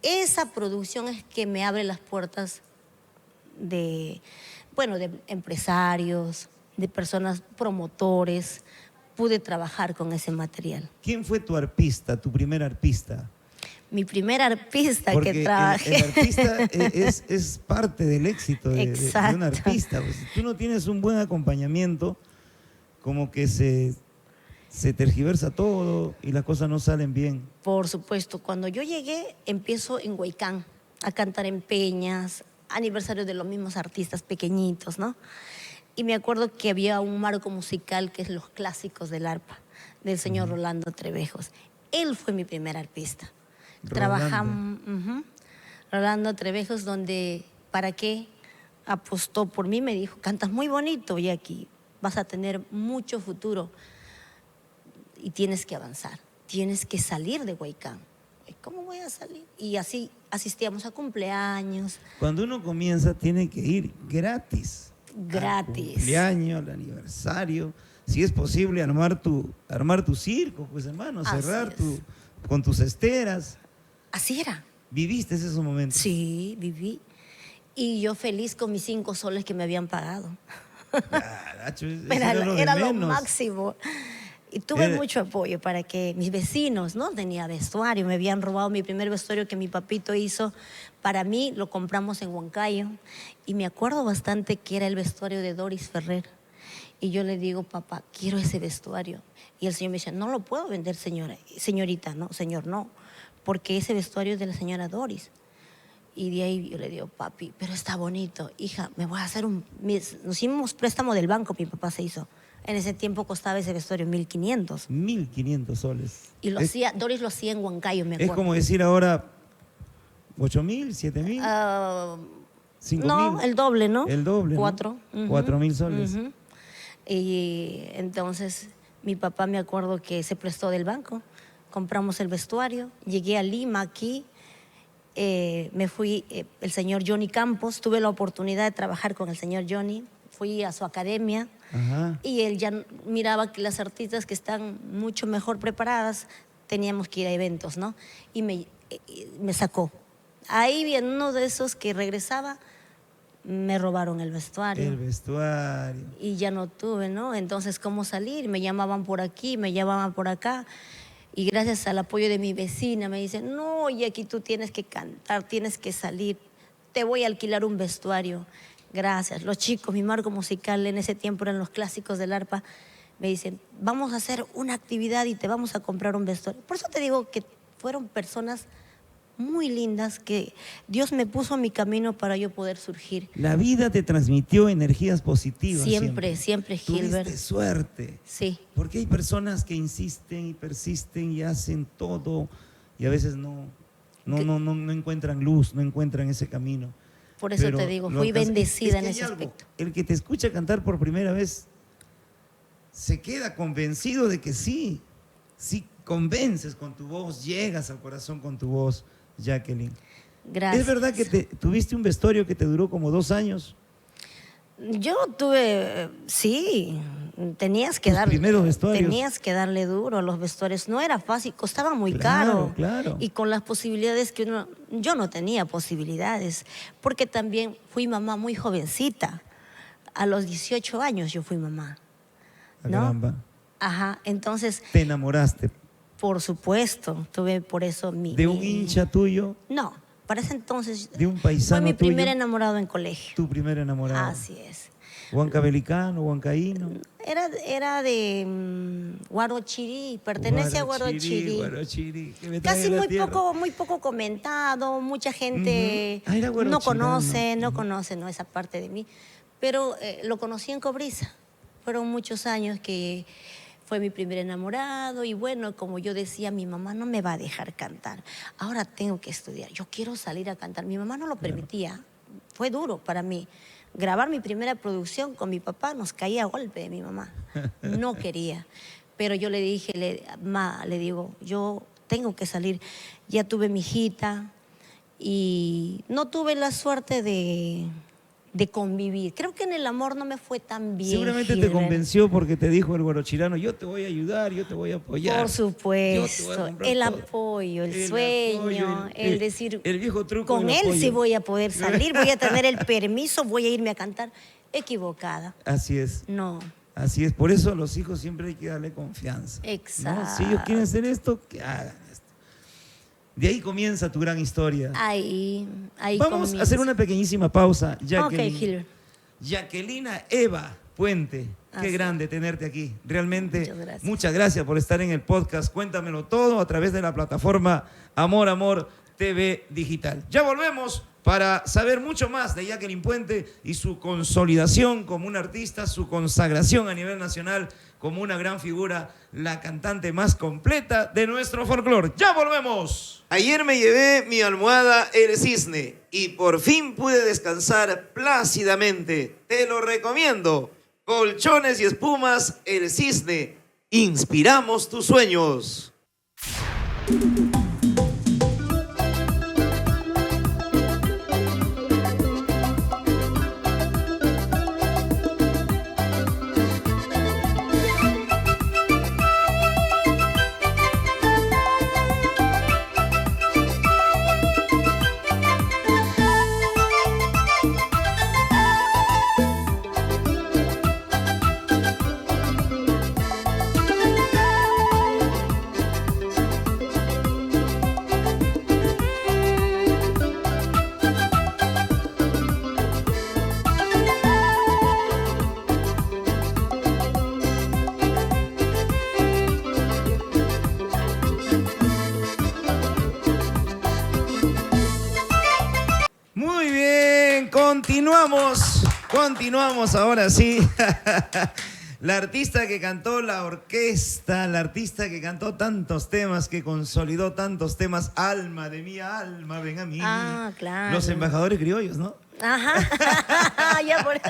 Esa producción es que me abre las puertas de, bueno, de empresarios, de personas promotores. Pude trabajar con ese material. ¿Quién fue tu arpista, tu primer arpista? Mi primer arpista Porque que trabajé. el artista es parte del éxito de un Exacto. artista. Pues, si tú no tienes un buen acompañamiento, como que se tergiversa todo y las cosas no salen bien. Por supuesto, cuando yo llegué, empiezo en Huaycán a cantar en peñas, aniversarios de los mismos artistas pequeñitos, ¿no? Y me acuerdo que había un marco musical que es Los Clásicos del Arpa, del señor Rolando Trevejos. Él fue mi primer arpista. Trabajamos, Rolando Trevejos, donde, ¿para qué? Apostó por mí, me dijo, cantas muy bonito y aquí vas a tener mucho futuro y tienes que avanzar, tienes que salir de Huaycán. ¿Cómo voy a salir? Y así asistíamos a cumpleaños. Cuando uno comienza, tiene que ir gratis. Gratis. Al cumpleaños, al aniversario. Si es posible, armar tu circo, pues hermano, Así cerrar es. con tus esteras. Así era. ¿Viviste esos momentos? Sí, viví. Y yo feliz con mis 5 soles que me habían pagado. Caracho, eso Era, era lo menos. máximo. Y tuve Era- mucho apoyo para que mis vecinos, ¿no? Tenía vestuario, me habían robado mi primer vestuario que mi papito hizo. Para mí lo compramos en Huancayo y me acuerdo bastante que era el vestuario de Doris Ferrer. Y yo le digo, papá, quiero ese vestuario. Y el señor me dice, no lo puedo vender, señorita, no, señor, no, porque ese vestuario es de la señora Doris. Y de ahí yo le digo, papi, pero está bonito. Hija, me voy a hacer nos hicimos préstamo del banco, mi papá se hizo. En ese tiempo costaba ese vestuario 1.500. 1.500 soles. Y Doris lo hacía en Huancayo, me Es acuerdo. como decir ahora 8.000, 7.000, Ah, 5.000. no, el doble, ¿no? El doble, ¿no? 4. 4.000 soles. Ujú. Y entonces mi papá me acuerdo que se prestó del banco, compramos el vestuario, llegué a Lima aquí, me fui, el señor Johnny Campos, tuve la oportunidad de trabajar con el señor Johnny, fui a su academia Ajá. y él ya miraba que las artistas que están mucho mejor preparadas teníamos que ir a eventos, ¿no? Y me sacó. Ahí en uno de esos que regresaba, me robaron el vestuario. El vestuario. Y ya no tuve, ¿no? Entonces, ¿cómo salir? Me llamaban por aquí, me llamaban por acá. Y gracias al apoyo de mi vecina me dicen, no, y aquí tú tienes que cantar, tienes que salir, te voy a alquilar un vestuario. Gracias. Los chicos, mi marco musical en ese tiempo eran Los Clásicos del Arpa, me dicen, vamos a hacer una actividad y te vamos a comprar un vestuario. Por eso te digo que fueron personas muy lindas que Dios me puso en mi camino para yo poder surgir. La vida te transmitió energías positivas. Siempre, Gilbert. Tuviste suerte. Sí. Porque hay personas que insisten y persisten y hacen todo y a veces no encuentran luz, no encuentran ese camino. Por eso Pero te digo, lo fui alcanzas. bendecida Es que en hay ese algo. aspecto. El que te escucha cantar por primera vez se queda convencido de que sí convences con tu voz, llegas al corazón con tu voz, Jacqueline. Gracias. ¿Es verdad que tuviste un vestuario que te duró como 2 años? Yo tuve, sí, tenías que Tus darle. primeros vestuarios. Tenías que darle duro a los vestuarios. No era fácil, costaba muy Claro, caro. claro. Y con las posibilidades que yo no tenía posibilidades, porque también fui mamá muy jovencita. A los 18 años yo fui mamá. Ah, ¿No? caramba. Ajá, entonces, Te enamoraste por supuesto, tuve por eso de un hincha tuyo, No, para ese entonces de un fue paisano mi primer tuyo, enamorado en colegio. tu primer enamorado. Así es. Huancabelicano, huancaíno. Era de Huarochirí, pertenece a Huarochirí. Guarochirí, que me Casi trae la tierra. muy poco comentado, mucha gente Ujú. Ah, era no huarochirano. conoce ¿no? esa parte de mí. Pero lo conocí en Cobriza. Fueron muchos años que fue mi primer enamorado y bueno, como yo decía, mi mamá no me va a dejar cantar. Ahora tengo que estudiar, yo quiero salir a cantar. Mi mamá no lo permitía, fue duro para mí. grabar mi primera producción con mi papá, nos caía a golpe de mi mamá. No quería. Pero yo le dije, le digo, yo tengo que salir. Ya tuve mi hijita y no tuve la suerte de convivir. Creo que en el amor no me fue tan bien. Seguramente te convenció porque te dijo el guarochirano, yo te voy a ayudar, yo te voy a apoyar. Por supuesto, el todo. apoyo, el sueño, el decir, el viejo truco. con él sí voy a poder salir, voy a tener el permiso, voy a irme a cantar. Equivocada. Así es. No. Así es, por eso a los hijos siempre hay que darle confianza. Exacto. ¿No? Si ellos quieren hacer esto, que hagan esto. De ahí comienza tu gran historia. Ahí Vamos comienza. a hacer una pequeñísima pausa. Ok, Hilbert. Jacquelina Eva Puente, qué Así. grande tenerte aquí. Realmente, Muchas muchas gracias por estar en el podcast. Cuéntamelo todo a través de la plataforma Amor Amor TV Digital. Ya volvemos para saber mucho más de Jacqueline Puente y su consolidación como una artista, su consagración a nivel nacional como una gran figura, la cantante más completa de nuestro folclore. ¡Ya volvemos! Ayer me llevé mi almohada El Cisne y por fin pude descansar plácidamente. Te lo recomiendo. Colchones y espumas El Cisne. Inspiramos tus sueños. Muy bien, continuamos ahora sí. La artista que cantó la orquesta, la artista que cantó tantos temas, que consolidó tantos temas, alma de mi alma, ven a mí. Ah, claro. Los embajadores criollos, ¿no? Ajá. Ya por eso.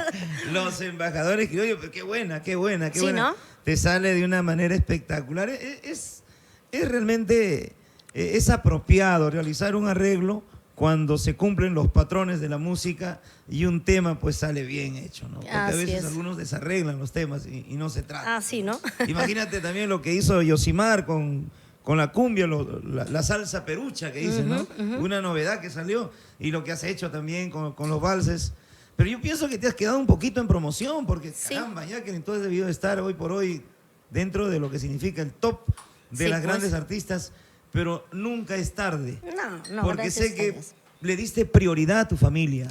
Los embajadores criollos, pero qué buena. Sí, buena. ¿no? Te sale de una manera espectacular. Es realmente, es apropiado realizar un arreglo cuando se cumplen los patrones de la música y un tema pues sale bien hecho, ¿no? Porque a Así veces es. algunos desarreglan los temas y no se trata. Ah, sí, ¿no? Imagínate también lo que hizo Yosimar con la cumbia, la salsa perucha que dicen, ¿no? Una novedad que salió y lo que has hecho también con los valses. Pero yo pienso que te has quedado un poquito en promoción porque Sí. caramba, ya que entonces debido de estar hoy por hoy dentro de lo que significa el top de Sí, las pues. grandes artistas, pero nunca es tarde. No, Porque gracias sé a que Dios. le diste prioridad a tu familia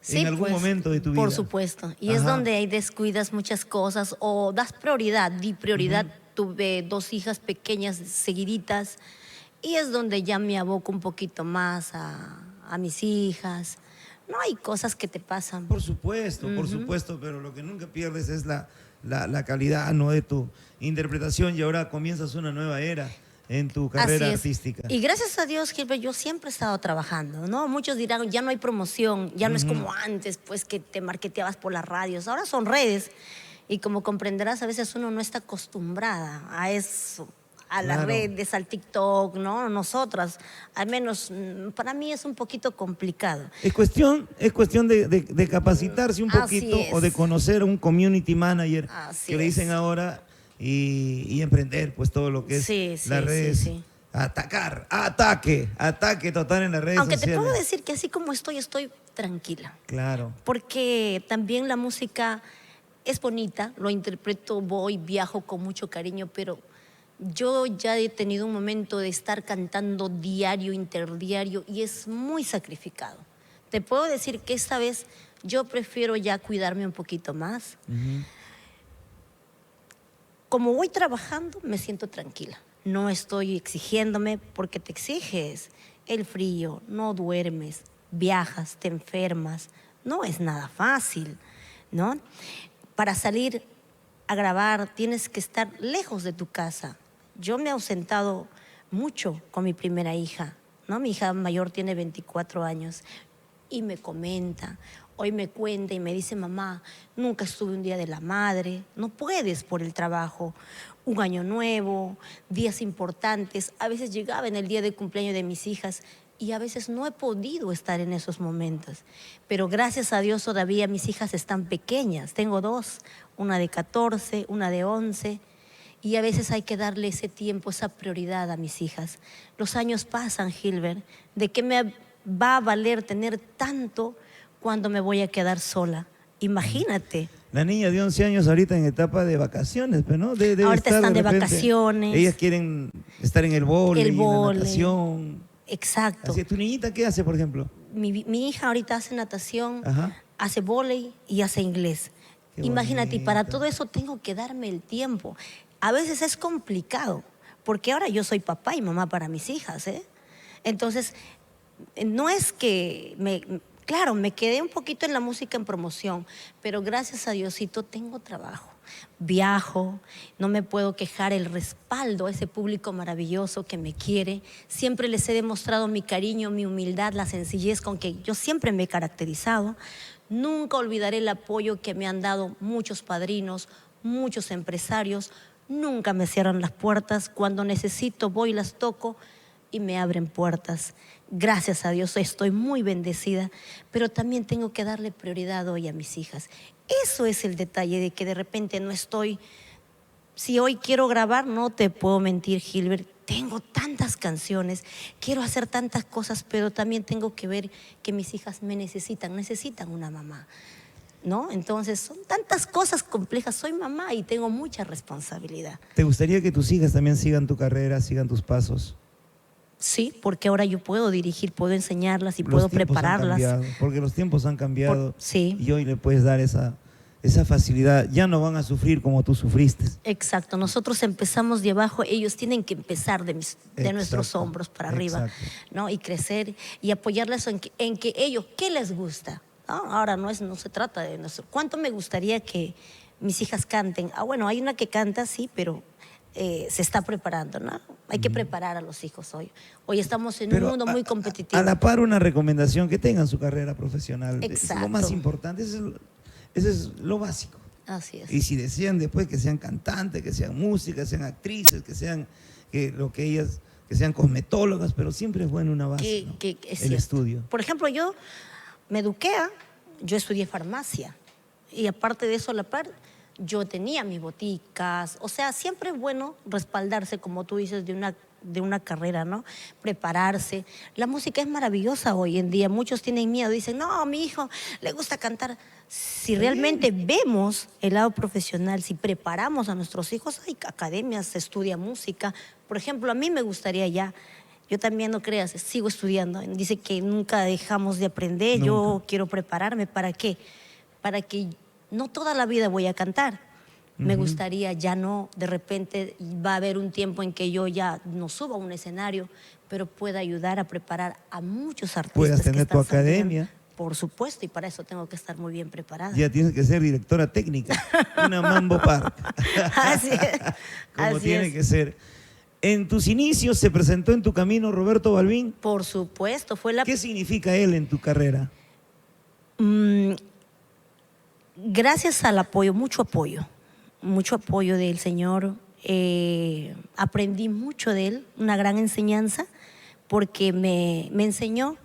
Sí, en algún pues, momento de tu vida. Por supuesto. Y es Ajá. donde ahí descuidas muchas cosas o das prioridad. Di prioridad. Tuve 2 hijas pequeñas seguiditas y es donde ya me aboco un poquito más a mis hijas. No hay cosas que te pasan. Por supuesto, pero lo que nunca pierdes es la calidad, ¿no?, de tu interpretación y ahora comienzas una nueva era en tu carrera Así es. artística. Y gracias a Dios, Gilbert, yo siempre he estado trabajando, ¿no? Muchos dirán, ya no hay promoción, ya no es como antes, pues que te marketeabas por las radios. Ahora son redes. Y como comprenderás, a veces uno no está acostumbrada a eso, a las Claro. redes, al TikTok, ¿no? Nosotras, al menos para mí es un poquito complicado. Es cuestión de capacitarse un Así poquito es. o de conocer a un community manager Así que le dicen es. ahora y emprender pues todo lo que es Sí, las sí, redes. sí. Ataque total en las redes Aunque te sociales. puedo decir que así como estoy tranquila. Claro. Porque también la música es bonita, lo interpreto, voy, viajo con mucho cariño, pero yo ya he tenido un momento de estar cantando diario, interdiario, y es muy sacrificado. Te puedo decir que esta vez yo prefiero ya cuidarme un poquito más. Como voy trabajando, me siento tranquila. No estoy exigiéndome porque te exiges el frío, no duermes, viajas, te enfermas. No es nada fácil, ¿no? Para salir a grabar tienes que estar lejos de tu casa. Yo me he ausentado mucho con mi primera hija, ¿no? Mi hija mayor tiene 24 años y me comenta, hoy me cuenta y me dice, mamá, nunca estuve un día de la madre, no puedes por el trabajo, un año nuevo, días importantes. A veces llegaba en el día de cumpleaños de mis hijas y a veces no he podido estar en esos momentos. Pero gracias a Dios todavía mis hijas están pequeñas. Tengo dos, una de 14, una de 11. Y a veces hay que darle ese tiempo, esa prioridad a mis hijas. Los años pasan, Gilbert. ¿De qué me va a valer tener tanto cuando me voy a quedar sola? Imagínate. La niña de 11 años ahorita en etapa de vacaciones, pero ¿no? Debe Ahorita estar están de repente, vacaciones. ellas quieren estar en el vóley, en la vóley. natación. Exacto. Así, ¿tu niñita qué hace, por ejemplo? Mi hija ahorita hace natación, Ajá. hace vóley y hace inglés. Qué Imagínate, y para bonito. todo eso tengo que darme el tiempo. A veces es complicado, porque ahora yo soy papá y mamá para mis hijas, ¿eh? Entonces, no es que claro, me quedé un poquito en la música en promoción, pero gracias a Diosito tengo trabajo. Viajo, no me puedo quejar, el respaldo a ese público maravilloso que me quiere. Siempre les he demostrado mi cariño, mi humildad, la sencillez con que yo siempre me he caracterizado. Nunca olvidaré el apoyo que me han dado muchos padrinos, muchos empresarios. Nunca me cierran las puertas. Cuando necesito voy y las toco y me abren puertas. Gracias a Dios estoy muy bendecida, pero también tengo que darle prioridad hoy a mis hijas. Eso es el detalle de que de repente no estoy. Si hoy quiero grabar, no te puedo mentir, Gilbert, tengo tantas canciones, quiero hacer tantas cosas, pero también tengo que ver que mis hijas me necesitan una mamá, ¿no? Entonces son tantas cosas complejas, soy mamá y tengo mucha responsabilidad. ¿Te gustaría que tus hijas también sigan tu carrera, sigan tus pasos? Sí, porque ahora yo puedo dirigir, puedo enseñarlas y Los puedo tiempos han prepararlas. cambiado, porque los tiempos han cambiado Sí. y hoy le puedes dar esa facilidad. Ya no van a sufrir como tú sufriste. Exacto, nosotros empezamos de abajo, ellos tienen que empezar de nuestros Exacto, hombros para arriba, exacto. ¿no? Y crecer y apoyarles en que ellos, ¿qué les gusta? ¿No? Ahora no se trata de nuestro. ¿Cuánto me gustaría que mis hijas canten? Bueno, hay una que canta, sí, pero se está preparando, ¿no? Hay que preparar a los hijos hoy. Hoy estamos en un mundo muy competitivo. A la par, una recomendación, que tengan su carrera profesional. Es lo Exacto. más importante, eso es lo básico. Así es. Y si desean después que sean cantantes, que sean músicas, que sean actrices, que sean que sean cosmetólogas, pero siempre es bueno una base, ¿no? Es el cierto. estudio. Por ejemplo, yo me eduqué, yo estudié farmacia y aparte de eso a la par yo tenía mis boticas, o sea, siempre es bueno respaldarse, como tú dices, de una carrera, ¿no? Prepararse. La música es maravillosa hoy en día. Muchos tienen miedo, dicen, no, a mi hijo le gusta cantar. Si realmente vemos el lado profesional, si preparamos a nuestros hijos, hay academias, se estudia música. Por ejemplo, a mí me gustaría ya, yo también no creas, sigo estudiando. Dice que nunca dejamos de aprender, Nunca. yo quiero prepararme. ¿Para qué? Para que no toda la vida voy a cantar. Me gustaría ya no, de repente va a haber un tiempo en que yo ya no suba a un escenario, pero pueda ayudar a preparar a muchos artistas. Puedas que tener están tu academia. saliendo. Por supuesto, y para eso tengo que estar muy bien preparada. Ya tienes que ser directora técnica, una Mambo Park. Así es. Como Así tiene es. que ser. En tus inicios se presentó en tu camino Roberto Balbín. Por supuesto, fue la... ¿Qué significa él en tu carrera? Gracias al apoyo, mucho apoyo del Señor. Aprendí mucho de Él, una gran enseñanza, porque me enseñó.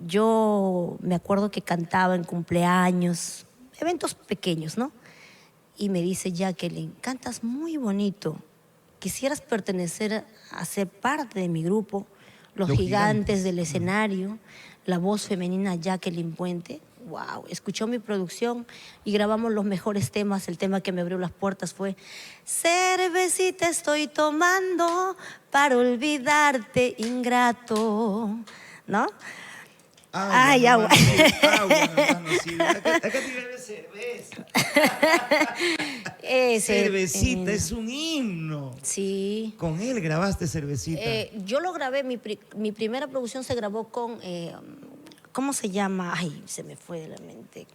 Yo me acuerdo que cantaba en cumpleaños, eventos pequeños, ¿no? Y me dice, Jacqueline, cantas muy bonito. ¿Quisieras pertenecer a ser parte de mi grupo? Los gigantes del escenario, la voz femenina Jacqueline Puente. Wow, escuchó mi producción y grabamos los mejores temas. El tema que me abrió las puertas fue cervecita estoy tomando para olvidarte, ingrato, ¿no? Ay, agua. Agua, hermano, sí. Acá tiene cerveza. Cervecita es un himno. Sí. Con él grabaste Cervecita. Yo lo grabé, mi primera producción se grabó con, ¿cómo se llama? Ay, se me fue de la mente.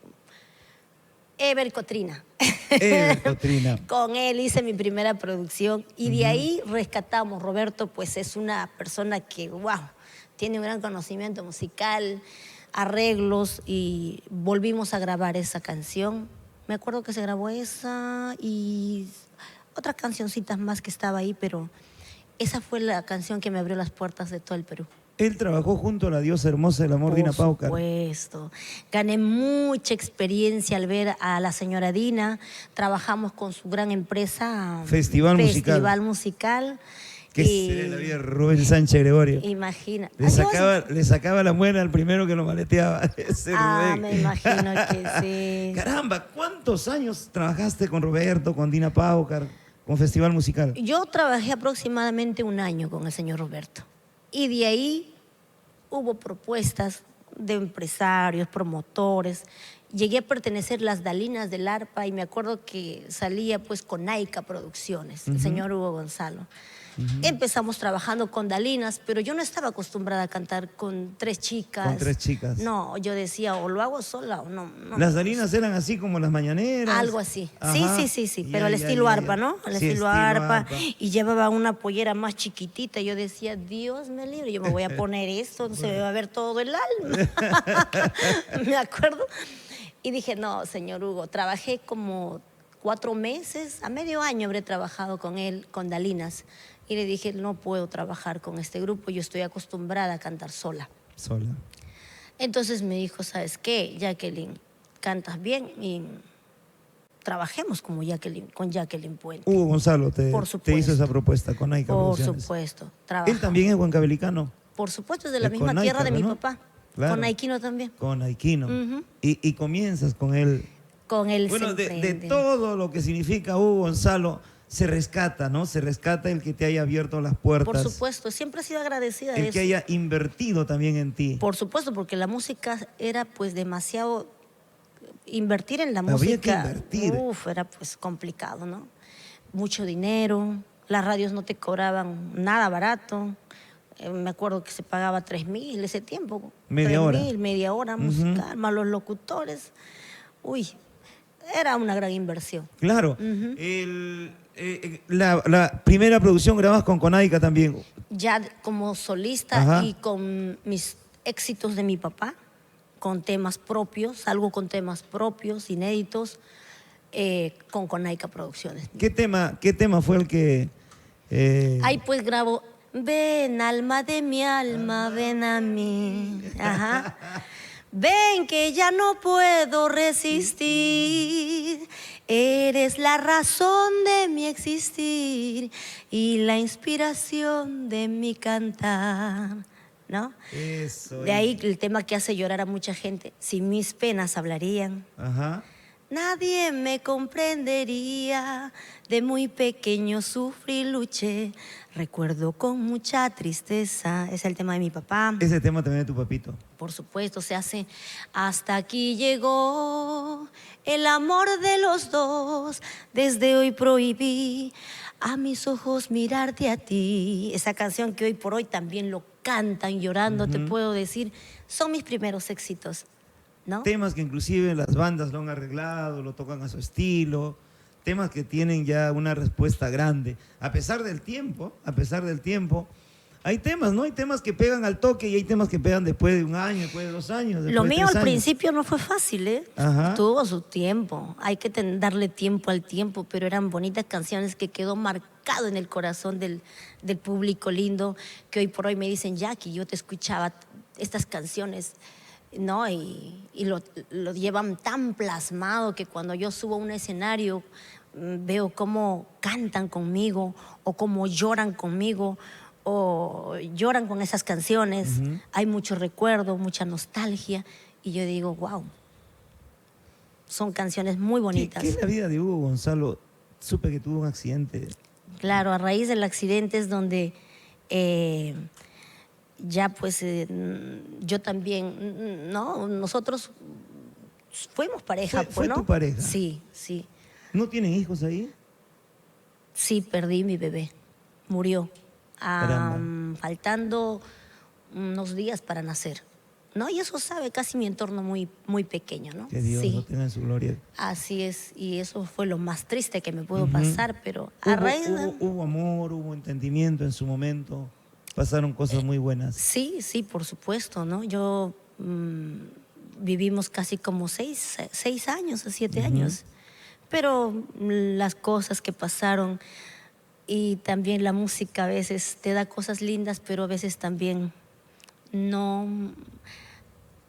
Ever Cotrina. Ever Cotrina. Con él hice mi primera producción y de ahí rescatamos. Roberto, pues es una persona que, wow, tiene un gran conocimiento musical, arreglos y volvimos a grabar esa canción. Me acuerdo que se grabó esa y otras cancioncitas más que estaba ahí, pero esa fue la canción que me abrió las puertas de todo el Perú. Él trabajó junto a la diosa hermosa del amor, Dina Paucar. Por supuesto. Gané mucha experiencia al ver a la señora Dina. Trabajamos con su gran empresa. Festival Musical. ¿Qué sería la vida de Rubén Sánchez Gregorio? Imagina. Le sacaba la muela al primero que lo maleteaba. Ese Rubén. Me imagino que sí. Caramba, ¿cuántos años trabajaste con Roberto, con Dina Paucar, con Festival Musical? Yo trabajé aproximadamente 1 año con el señor Roberto. Y de ahí hubo propuestas de empresarios, promotores. Llegué a pertenecer a las Dalinas del Arpa y me acuerdo que salía pues con Aika Producciones, el señor Hugo Gonzalo. Empezamos trabajando con Dalinas, pero yo no estaba acostumbrada a cantar con 3 chicas. Con 3 chicas. No, yo decía, o lo hago sola o no. ¿Las Dalinas eran así como las mañaneras? Algo así. Ajá. Sí. Pero al estilo arpa, ¿no? Al estilo arpa. Y llevaba una pollera más chiquitita. Yo decía, Dios me libre, yo me voy a poner esto, se me va a ver todo el alma. Me acuerdo. Y dije, no, señor Hugo, trabajé como 4 meses, a medio año habré trabajado con él, con Dalinas. Y le dije, no puedo trabajar con este grupo, yo estoy acostumbrada a cantar sola. Sola. Entonces me dijo, ¿sabes qué, Jacqueline? Cantas bien y trabajemos como con Jacqueline Puente. Hugo Gonzalo te hizo esa propuesta con Aika Producciones. Por supuesto. Él también es huancabelicano. Por supuesto, es de la misma tierra de mi papá. Claro. Con Aikino también. Con Aikino. Y comienzas con él. Con él. Bueno, de todo lo que significa Hugo Gonzalo, se rescata, ¿no? Se rescata el que te haya abierto las puertas. Por supuesto, siempre he sido agradecida de eso. El que haya invertido también en ti. Por supuesto, porque la música era pues demasiado... Invertir en la música... Había que invertir. Era pues complicado, ¿no? Mucho dinero, las radios no te cobraban nada barato. Me acuerdo que se pagaba 3.000 ese tiempo. Media hora. Media hora musical, más los locutores. Era una gran inversión. Claro. La primera producción grabas con Conaica también. Ya como solista y con mis éxitos de mi papá, con temas propios, salgo con temas propios, inéditos, con Conaica Producciones. ¿Qué tema fue el que...? Ahí pues grabo, ven alma de mi alma, ven a mí. Ajá. Ven que ya no puedo resistir, eres la razón de mi existir y la inspiración de mi cantar, ¿no? Eso. De ahí el tema que hace llorar a mucha gente, si mis penas hablarían. Ajá. Nadie me comprendería, de muy pequeño sufrí y luché, recuerdo con mucha tristeza, es el tema de mi papá. Ese tema también de tu papito. Por supuesto, se hace, hasta aquí llegó el amor de los dos, desde hoy prohibí a mis ojos mirarte a ti. Esa canción que hoy por hoy también lo cantan llorando, te puedo decir, son mis primeros éxitos. ¿No? Temas que inclusive las bandas lo han arreglado, lo tocan a su estilo, temas que tienen ya una respuesta grande. A pesar del tiempo, hay temas, ¿no? Hay temas que pegan al toque y hay temas que pegan después de 1 año, después de 2 años. Lo mío al principio no fue fácil, ¿eh? Tuvo su tiempo, hay que darle tiempo al tiempo, pero eran bonitas canciones que quedó marcado en el corazón del público lindo, que hoy por hoy me dicen, Jackie, yo te escuchaba estas canciones, ¿no? Y lo llevan tan plasmado que cuando yo subo a un escenario veo cómo cantan conmigo o cómo lloran conmigo o lloran con esas canciones. Hay mucho recuerdo, mucha nostalgia y yo digo, wow, son canciones muy bonitas. ¿Qué es la vida de Hugo Gonzalo? Supe que tuvo un accidente. Claro, a raíz del accidente es donde... ya pues yo también, ¿no? Nosotros fuimos pareja. ¿Fue ¿no? tu pareja? Sí, sí. ¿No tienen hijos ahí? Sí, perdí mi bebé. Murió. Faltando unos días para nacer. ¿No? Y eso sabe casi mi entorno muy, muy pequeño, ¿no? Que Dios lo tenga en su gloria. Así es, y eso fue lo más triste que me pudo pasar, pero a raíz de... Hubo amor, hubo entendimiento en su momento. Pasaron cosas muy buenas. Sí, por supuesto, ¿no? Yo vivimos casi como 6 años o 7 años. Pero las cosas que pasaron y también la música a veces te da cosas lindas, pero a veces también no,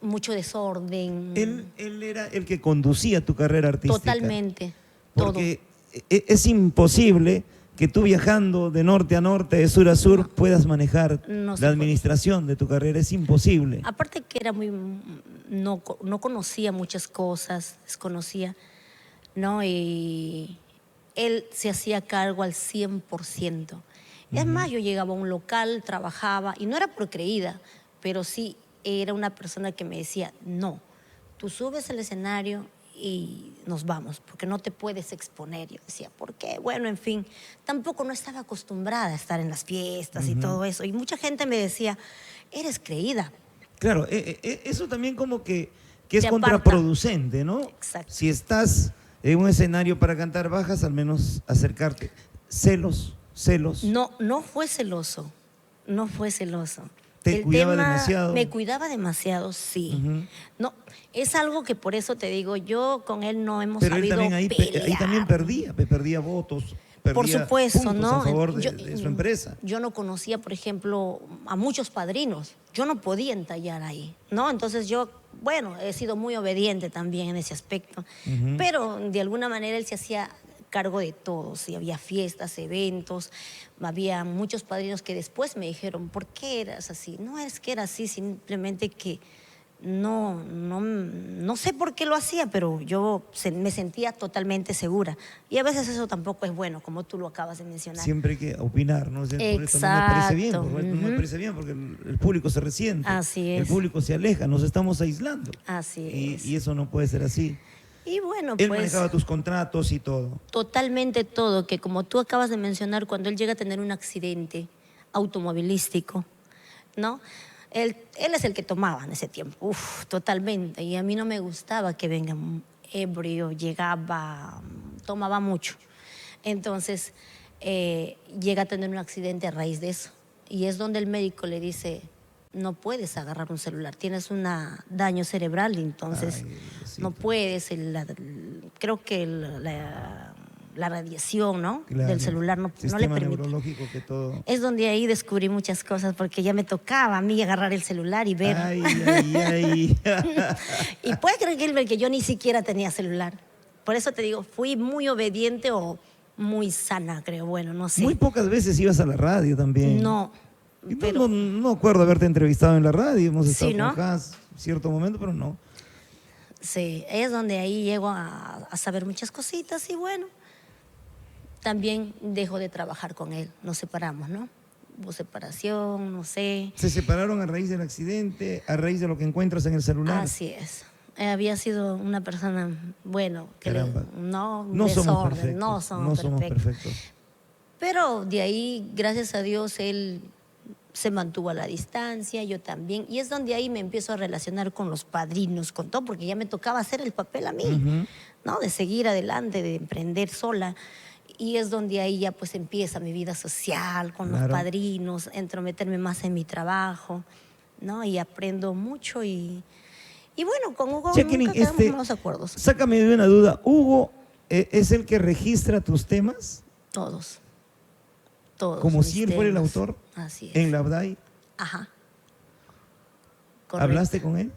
mucho desorden. Él era el que conducía tu carrera artística. Totalmente, Porque es imposible que tú viajando de norte a norte, de sur a sur, puedas manejar No se la puede. administración de tu carrera. Es imposible. Aparte que era muy, no conocía muchas cosas, desconocía, ¿no? Y él se hacía cargo al 100%. Es más, yo llegaba a un local, trabajaba, y no era por creída, pero sí era una persona que me decía, no, tú subes al escenario y nos vamos, porque no te puedes exponer. Yo decía, ¿por qué? Bueno, en fin, tampoco no estaba acostumbrada a estar en las fiestas y todo eso. Y mucha gente me decía, eres creída. Claro, eso también como que es Te aparta. contraproducente, ¿no? Exacto. Si estás en un escenario para cantar bajas, al menos acercarte. Celos. No, no fue celoso, no fue celoso. ¿Te cuidaba demasiado? Me cuidaba demasiado, sí. No, es algo que por eso te digo, yo con él no hemos Pero él sabido también ahí pelear. también perdía votos, Por perdía supuesto, puntos ¿no? a favor de su empresa. Yo no conocía, por ejemplo, a muchos padrinos. Yo no podía entallar ahí, ¿no? Entonces yo, bueno, he sido muy obediente también en ese aspecto. Pero de alguna manera él se hacía cargo de todo. Si había fiestas, eventos, había muchos padrinos que después me dijeron, ¿por qué eras así? No es que era así, simplemente que no sé por qué lo hacía, pero yo me sentía totalmente segura. Y a veces eso tampoco es bueno, como tú lo acabas de mencionar. Siempre hay que opinar, ¿no? Por eso no me Exacto. parece bien, no me parece bien porque el público se resiente. Así El es. público se aleja, nos estamos aislando. Así es. Y eso no puede ser así. Y bueno, Él pues manejaba tus contratos y todo. totalmente todo, que como tú acabas de mencionar, cuando él llega a tener un accidente automovilístico, ¿no? Él es el que tomaba en ese tiempo, totalmente. Y a mí no me gustaba que venga ebrio, llegaba, tomaba mucho. Entonces, llega a tener un accidente a raíz de eso. Y es donde el médico le dice, no puedes agarrar un celular, tienes un daño cerebral, entonces no puedes. Creo que la radiación, ¿no? Claro. Del celular no le Sistema permite. neurológico que todo. Es donde ahí descubrí muchas cosas, porque ya me tocaba a mí agarrar el celular y ver. Ay. Y puedes creer, Gilbert, que yo ni siquiera tenía celular. Por eso te digo, fui muy obediente o muy sana, creo. Bueno, no sé. Muy pocas veces ibas a la radio también. No, Y pero no acuerdo haberte entrevistado en la radio. Hemos estado Sí, ¿no? con Hans cierto momento, pero no. sí, es donde ahí llego a saber muchas cositas y bueno, también dejo de trabajar con él. Nos separamos, ¿no? Hubo separación, no sé. Se separaron a raíz del accidente, a raíz de lo que encuentras en el celular. Así es. Había sido una persona, bueno, que Caramba. no somos desorden, perfectos. no somos perfectos. perfectos. Pero de ahí, gracias a Dios, él se mantuvo a la distancia, yo también. Y es donde ahí me empiezo a relacionar con los padrinos, con todo, porque ya me tocaba hacer el papel a mí, ¿no? De seguir adelante, de emprender sola. Y es donde ahí ya pues empieza mi vida social, con los Claro. padrinos, entrometerme más en mi trabajo, ¿no? Y aprendo mucho y bueno, con Hugo Jacqueline, nunca quedamos malos acuerdos. sácame de una duda. ¿Hugo es el que registra tus temas? Todos. Todos. Como mis si él fuera el temas. autor. Así es. En la ABDAI. Ajá. Correcto. ¿Hablaste con él?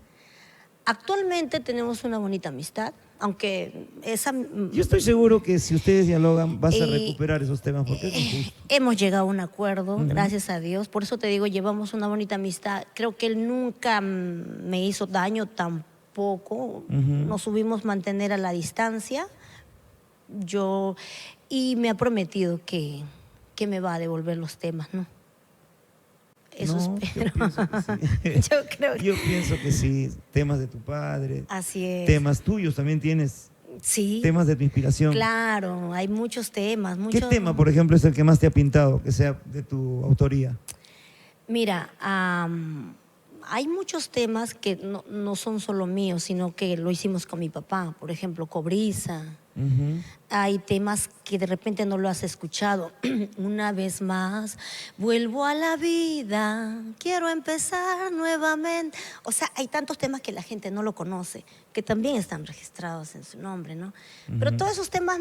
Actualmente tenemos una bonita amistad, aunque esa... Yo estoy seguro que si ustedes dialogan vas a Y- recuperar esos temas porque es injusto. Hemos llegado a un acuerdo, gracias a Dios. Por eso te digo, llevamos una bonita amistad. Creo que él nunca me hizo daño tampoco. Nos subimos mantener a la distancia. Y me ha prometido que me va a devolver los temas, ¿no? Eso No, espero. Yo pienso que sí. Yo creo que Yo pienso que sí. Temas de tu padre, así es. temas tuyos también tienes, Sí. temas de tu inspiración. Claro, hay muchos temas. ¿Qué Muchos... tema, por ejemplo, es el que más te ha pintado, que sea de tu autoría? Mira, hay muchos temas que no son solo míos, sino que lo hicimos con mi papá. Por ejemplo, Cobriza, Ujú. Hay temas que de repente no lo has escuchado. Una vez más, vuelvo a la vida, quiero empezar nuevamente. O sea, hay tantos temas que la gente no lo conoce, que también están registrados en su nombre, ¿no? Pero Ujú. todos esos temas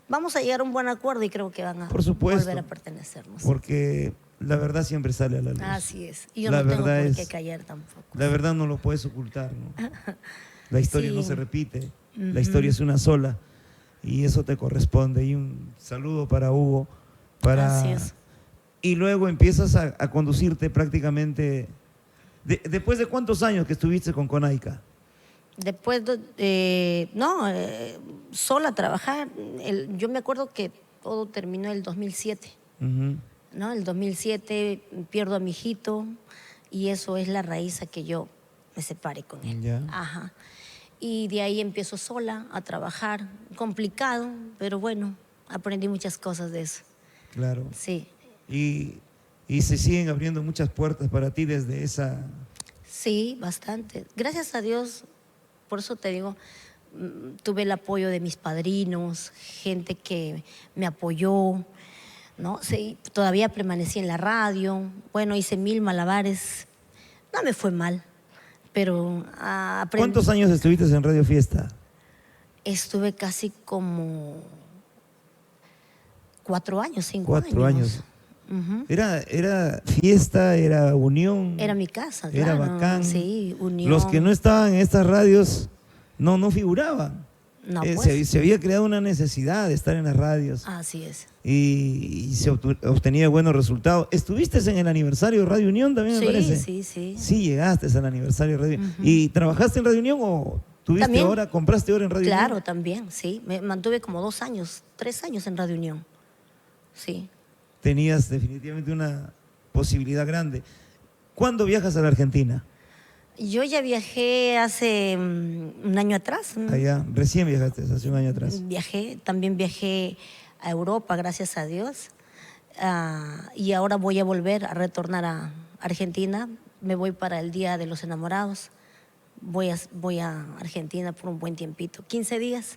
vamos a llegar a un buen acuerdo y creo que van a Por supuesto. volver a pertenecernos. Porque la verdad siempre sale a la luz. Así es. Y yo La no tengo verdad por qué es- callar tampoco. La verdad no lo puedes ocultar, ¿no? La historia Sí. no se repite, la Ujú. historia es una sola y eso te corresponde. Y un saludo para Hugo. Así es. Y luego empiezas a conducirte prácticamente. ¿Después de cuántos años que estuviste con Conaica? Después, sola a trabajar. Yo me acuerdo que todo terminó el 2007, Ujú. ¿no? El 2007 pierdo a mi hijito y eso es la raíz a que yo me separe con él. Ya. Ajá. Y de ahí empiezo sola a trabajar. Complicado, pero bueno, aprendí muchas cosas de eso. Claro. Sí. Y se siguen abriendo muchas puertas para ti desde esa. Sí, bastante. Gracias a Dios, por eso te digo, tuve el apoyo de mis padrinos, gente que me apoyó, ¿no? Sí, todavía permanecí en la radio, bueno, hice 1000 malabares, no me fue mal, pero aprendí. ¿Cuántos años estuviste en Radio Fiesta? Estuve casi como 4 años, 5 4 años. Ujú. Era fiesta, era unión. Era mi casa, Era claro. bacán. Sí, unión. Los que no estaban en estas radios no figuraban. No, Se había creado una necesidad de estar en las radios así es. y se obtenía buenos resultados. ¿Estuviste en el aniversario de Radio Unión también, me parece? Sí, sí. Sí, llegaste al aniversario de Radio Unión. Ujú. ¿Y trabajaste en Radio Unión o tuviste También. hora, compraste hora en Radio Claro, Unión? también, sí. Me mantuve como 2 años, 3 años en Radio Unión. Sí. Tenías definitivamente una posibilidad grande. ¿Cuándo viajas a la Argentina? Yo ya viajé hace un año atrás. Allá, recién viajaste, hace un año atrás. También viajé a Europa, gracias a Dios. Y ahora voy a volver a retornar a Argentina. Me voy para el Día de los Enamorados. Voy a Argentina por un buen tiempito, 15 días.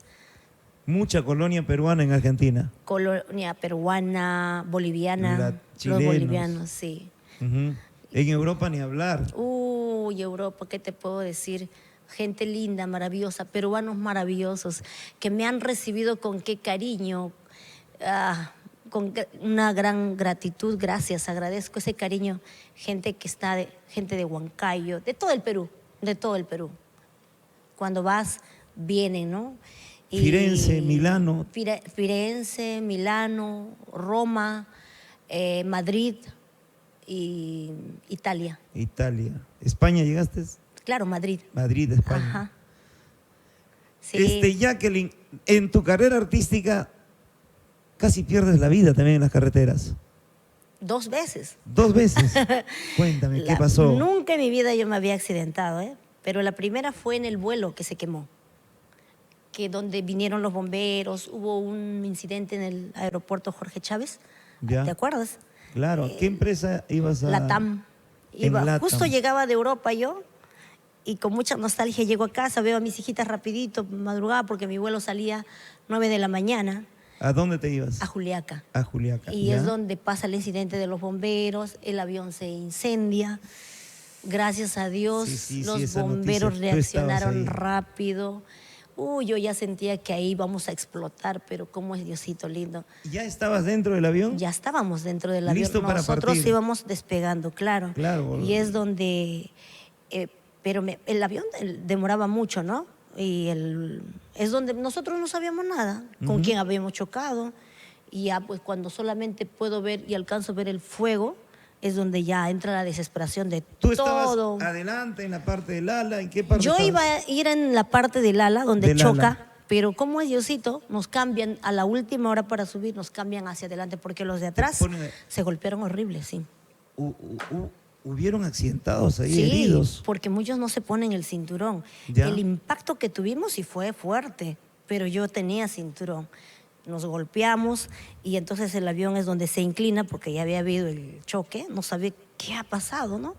Mucha colonia peruana en Argentina. Colonia peruana, boliviana, Chilenos. los bolivianos, sí. Ujú. En Europa ni hablar. Uy, Europa, ¿qué te puedo decir? Gente linda, maravillosa, peruanos maravillosos, que me han recibido con qué cariño, una gran gratitud, gracias, agradezco ese cariño. Gente de Huancayo, de todo el Perú. Cuando vas, vienen, ¿no? Firenze, Milano. Firenze, Milano, Roma, Madrid y Italia. Italia. ¿España llegaste? Claro, Madrid. Madrid, España. Ajá. Sí. Jacqueline, en tu carrera artística casi pierdes la vida también en las carreteras. 2 veces. 2 veces. Cuéntame, ¿qué pasó? Nunca en mi vida yo me había accidentado, ¿eh? Pero la primera fue en el vuelo que se quemó. Que donde vinieron los bomberos, hubo un incidente en el aeropuerto Jorge Chávez. Ya. ¿Te acuerdas? Claro, ¿qué empresa ibas a...? Latam. En Latam. Justo llegaba de Europa yo y con mucha nostalgia llego a casa, veo a mis hijitas rapidito, madrugada, porque mi vuelo salía 9 de la mañana ¿A dónde te ibas? a Juliaca. A Juliaca. Y ¿ya? es donde pasa el incidente de los bomberos, el avión se incendia. Gracias a Dios, Sí, los esa bomberos noticia, tú estabas reaccionaron ahí. rápido. Yo ya sentía que ahí vamos a explotar, pero cómo es Diosito lindo. ¿Ya estabas dentro del avión? Ya estábamos dentro del avión. Listo para Nosotros partir. íbamos despegando, claro. Claro. Y es donde... pero el avión demoraba mucho, ¿no? Y es donde nosotros no sabíamos nada, con quién habíamos chocado. Y ya pues cuando solamente puedo ver y alcanzo a ver el fuego, es donde ya entra la desesperación de ¿Tú estabas todo. adelante en la parte del ala? ¿En qué parte Yo estabas? iba a ir en la parte del ala donde Del choca, ala. pero como es Diosito, nos cambian a la última hora para subir, nos cambian hacia adelante porque los de atrás ponen- se golpearon horrible, sí. Hubieron accidentados ahí, Sí, heridos. porque muchos no se ponen el cinturón. Ya. El impacto que tuvimos sí fue fuerte, pero yo tenía cinturón. Nos golpeamos y entonces el avión es donde se inclina porque ya había habido el choque, no sabía qué ha pasado, ¿no?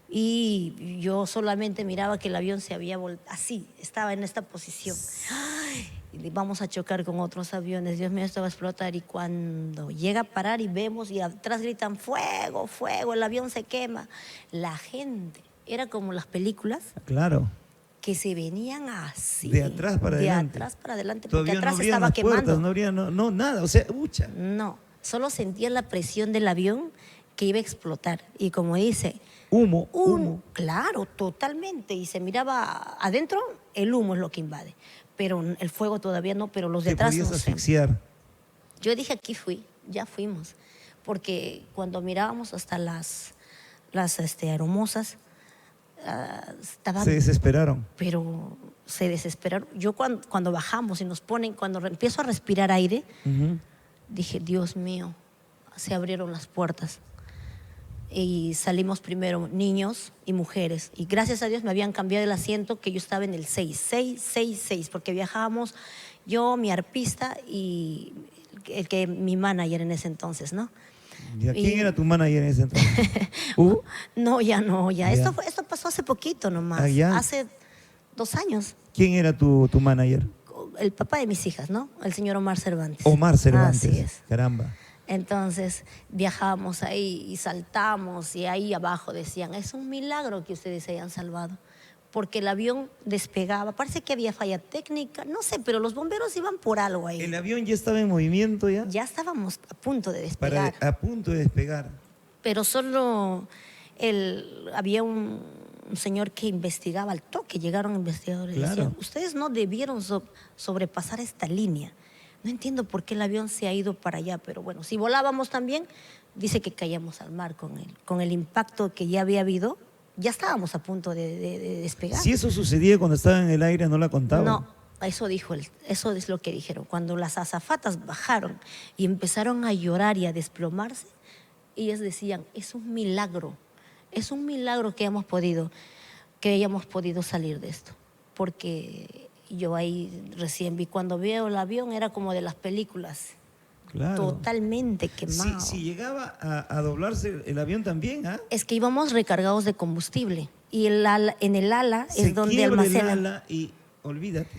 Y yo solamente miraba que el avión se había volteado, así, estaba en esta posición. ¡Ay! y vamos a chocar con otros aviones, Dios mío, esto va a explotar. Y cuando llega a parar y vemos y atrás gritan fuego, fuego, el avión se quema, la gente, era como las películas Claro. que se venían así. De atrás para adelante. De atrás para adelante, porque Todavía no atrás abrían estaba las puertas, quemando. no habría no, nada. O sea, ucha. No, solo sentía la presión del avión que iba a explotar. Y como dice, Humo. claro, totalmente. Y se miraba adentro, el humo es lo que invade. Pero el fuego todavía no, pero los de Te atrás podías no sé. asfixiar. Yo dije, aquí ya fuimos. Porque cuando mirábamos hasta las aeromosas, estaban... Se desesperaron. Pero se desesperaron. Yo cuando bajamos y nos ponen, cuando empiezo a respirar aire, Ujú. dije, Dios mío, se abrieron las puertas. Y salimos primero niños y mujeres. Y gracias a Dios me habían cambiado el asiento, que yo estaba en el 6, porque viajábamos yo, mi arpista y mi manager en ese entonces, ¿no? ¿Ya quién era tu manager en ese entonces? No, ya no, ya. Ya. Esto pasó hace poquito nomás, Ah, ya. hace 2 años. ¿Quién era tu manager? El papá de mis hijas, ¿no? El señor Omar Cervantes. Omar Cervantes. Así es. Caramba. Entonces viajábamos ahí y saltamos y ahí abajo decían, es un milagro que ustedes se hayan salvado, porque el avión despegaba, parece que había falla técnica, no sé, pero los bomberos iban por algo ahí. ¿El avión ya estaba en movimiento ya? Ya estábamos a punto de despegar, A punto de despegar. pero solo había un señor que investigaba al toque, llegaron investigadores y Claro. decían, ustedes no debieron sobrepasar esta línea. No entiendo por qué el avión se ha ido para allá, pero bueno, si volábamos también, dice que caíamos al mar con el impacto que ya había habido, ya estábamos a punto de despegar. Si eso sucedía cuando estaba en el aire, no la contaban. No, eso es lo que dijeron. Cuando las azafatas bajaron y empezaron a llorar y a desplomarse, ellas decían, es un milagro que hayamos podido salir de esto, porque yo ahí recién vi, cuando veo el avión era como de las películas, Claro. totalmente quemado. Si llegaba a doblarse el avión también, ¿ah? Es que íbamos recargados de combustible y en el ala Se es donde quiebra el almacenan. ala y olvídate.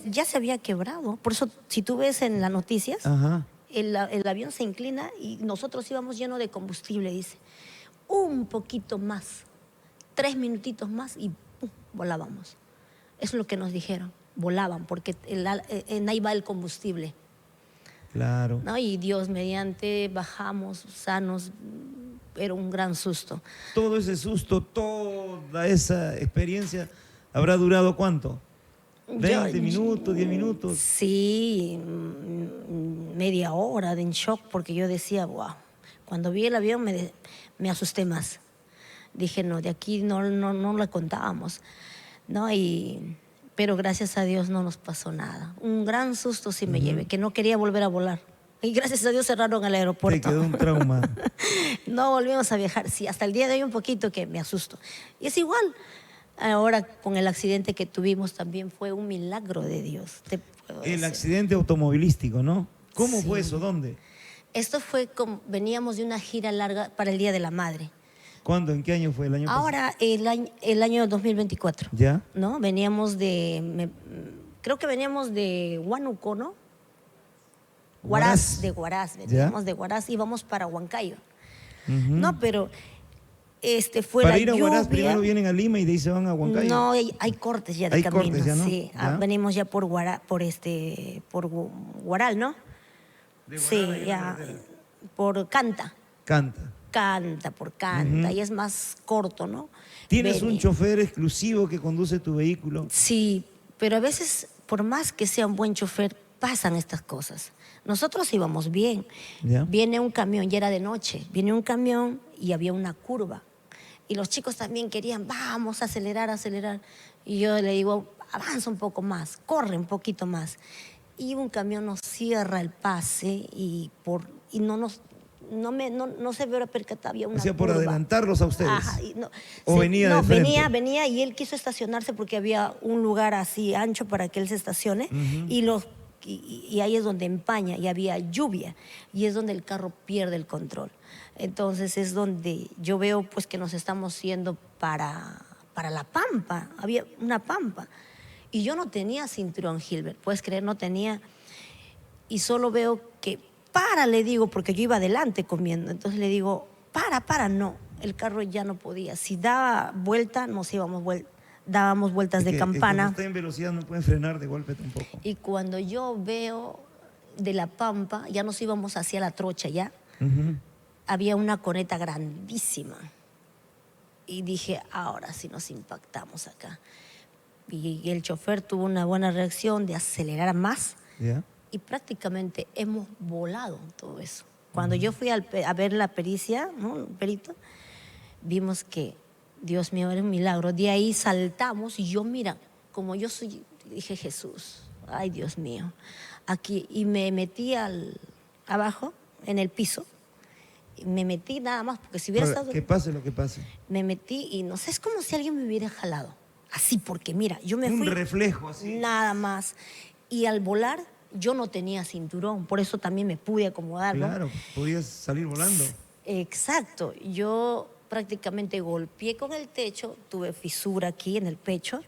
Ya se había quebrado, por eso si tú ves en las noticias, Ajá. el avión se inclina y nosotros íbamos llenos de combustible, dice. Un poquito más, 3 minutitos más y ¡pum!, volábamos. Eso es lo que nos dijeron, volaban, porque en ahí va el combustible, Claro. ¿no? Y Dios mediante bajamos sanos, era un gran susto. Todo ese susto, toda esa experiencia, ¿habrá durado cuánto? ¿20 minutos, 10 minutos? Sí, media hora de en shock, porque yo decía, wow, cuando vi el avión me asusté más. Dije, no, de aquí no la contábamos, ¿no? Pero gracias a Dios no nos pasó nada. Un gran susto sí me llevé, que no quería volver a volar. Y gracias a Dios cerraron el aeropuerto. Te quedó un trauma. No volvimos a viajar. Sí, hasta el día de hoy un poquito que me asusto. Y es igual. Ahora con el accidente que tuvimos también fue un milagro de Dios. Te puedo El decir. accidente automovilístico, ¿no? ¿Cómo Sí. fue eso? ¿Dónde? Esto fue como, veníamos de una gira larga para el Día de la Madre. ¿Cuándo? ¿En qué año fue? ¿El año pasado? Ahora, el año 2024. ¿Ya? ¿No? Veníamos creo que veníamos de Huánuco, ¿no? Huaraz. De Huaraz, ¿Ya? veníamos de Huaraz y íbamos para Huancayo. Ujú. No, pero fue Para la ir a Huaraz, lluvia. primero vienen a Lima y de ahí se van a Huancayo. No, hay cortes ya de Hay camino. cortes ya, ¿no? Sí, ¿Ya? venimos ya por Huaral, ¿no? De Huaraz Sí, ahí en la ya carretera. por Canta, Canta. y es más corto, ¿no? ¿Tienes un Vení. chofer exclusivo que conduce tu vehículo? Sí, pero a veces, por más que sea un buen chofer, pasan estas cosas. Nosotros íbamos bien. ¿Ya? Viene un camión, ya era de noche, viene un camión y había una curva. Y los chicos también querían, vamos a acelerar. Y yo le digo, avanza un poco más, corre un poquito más. Y un camión nos cierra el pase y no se vio percatar, había una O sea, por curva. adelantarlos a ustedes. Ajá, ¿O venía de no, frente? venía y él quiso estacionarse porque había un lugar así ancho para que él se estacione y ahí es donde empaña y había lluvia y es donde el carro pierde el control. Entonces es donde yo veo pues que nos estamos yendo para la pampa, había una pampa. Y yo no tenía cinturón, Gilbert, puedes creer, no tenía. Y solo veo que, le digo, porque yo iba adelante comiendo. Entonces le digo, no. El carro ya no podía. Si daba vuelta, dábamos vueltas de Cuando campana. está en velocidad no pueden frenar de golpe tampoco. Y cuando yo veo de La Pampa, ya nos íbamos hacia La Trocha ya, había una coneta grandísima. Y dije, ahora sí nos impactamos acá. Y el chofer tuvo una buena reacción de acelerar más. ¿Ya? Y prácticamente hemos volado todo eso. Cuando yo fui a ver la pericia, ¿no? El perito, vimos que, Dios mío, era un milagro. De ahí saltamos y yo, mira, como yo soy, dije, Jesús, ay Dios mío, aquí. Y me metí abajo, en el piso. Y me metí nada más, porque si hubiera Ahora, estado... que pase lo que pase. Me metí y no sé, es como si alguien me hubiera jalado. Así, porque mira, yo me fui... Un reflejo así. Nada más. Y al volar, yo no tenía cinturón, por eso también me pude acomodar, ¿no? Claro, podías salir volando. Exacto. Yo prácticamente golpeé con el techo, tuve fisura aquí en el pecho,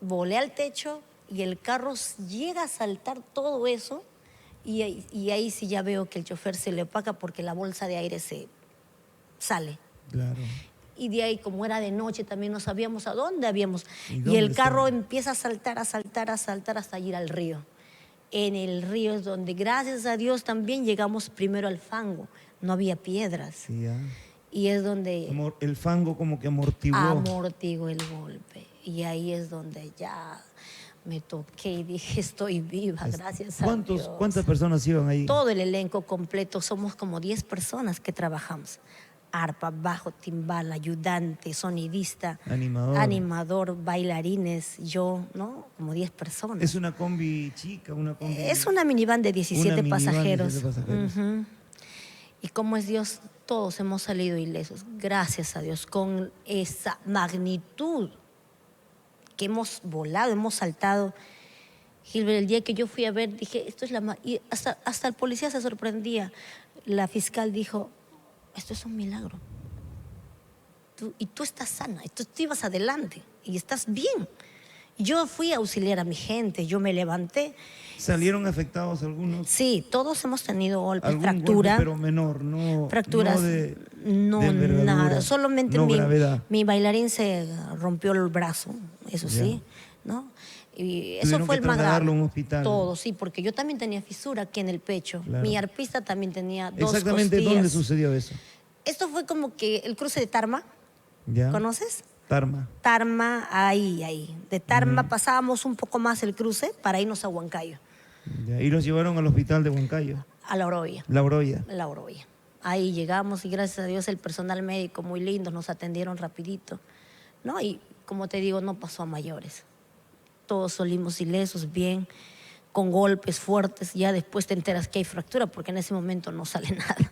volé al techo y el carro llega a saltar todo eso y ahí sí ya veo que el chofer se le opaca porque la bolsa de aire se sale. Claro. Y de ahí, como era de noche, también no sabíamos a dónde habíamos. ¿Y Y el dónde carro estaba? empieza a saltar hasta ir al río. En el río es donde, gracias a Dios, también llegamos primero al fango. No había piedras. Sí, ya. Y es donde El fango como que amortiguó. amortiguó el golpe. Y ahí es donde ya me toqué y dije, estoy viva, gracias a Dios. ¿Cuántas personas iban ahí? Todo el elenco completo, somos como 10 personas que trabajamos. Arpa, bajo, timbal, ayudante, sonidista, animador, bailarines, yo, ¿no? Como 10 personas. ¿Es una combi chica, una combi...? Es una minivan de 17 minivan de pasajeros. 17 pasajeros. Ujú. Y como es Dios, todos hemos salido ilesos, gracias a Dios, con esa magnitud que hemos volado, hemos saltado. Gilbert, el día que yo fui a ver, dije, esto es y hasta el policía se sorprendía. La fiscal dijo, esto es un milagro. Y tú estás sana, tú ibas adelante y estás bien. Yo fui a auxiliar a mi gente, yo me levanté. ¿Salieron afectados algunos? Sí, todos hemos tenido golpes, ¿Algún fractura. golpe, pero menor, no, fracturas, no de envergadura, nada. Solamente no gravedad. mi bailarín se rompió el brazo, eso sí, ¿no? Y eso Tuvieron fue que el más trasladarlo grave. a un hospital. Todo, sí, porque yo también tenía fisura aquí en el pecho. Claro. Mi arpista también tenía dos Exactamente, costillas. ¿dónde sucedió eso? Esto fue como que el cruce de Tarma, ¿Ya? ¿conoces? Tarma. Tarma, ahí. De Tarma pasábamos un poco más el cruce para irnos a Huancayo, Ya. Y los llevaron al hospital de Huancayo. a La Oroya. La Oroya. La Oroya. Ahí llegamos y gracias a Dios el personal médico muy lindo, nos atendieron rapidito, ¿no? Y como te digo, no pasó a mayores. Todos salimos ilesos, bien, con golpes fuertes. Ya después te enteras que hay fractura porque en ese momento no sale nada.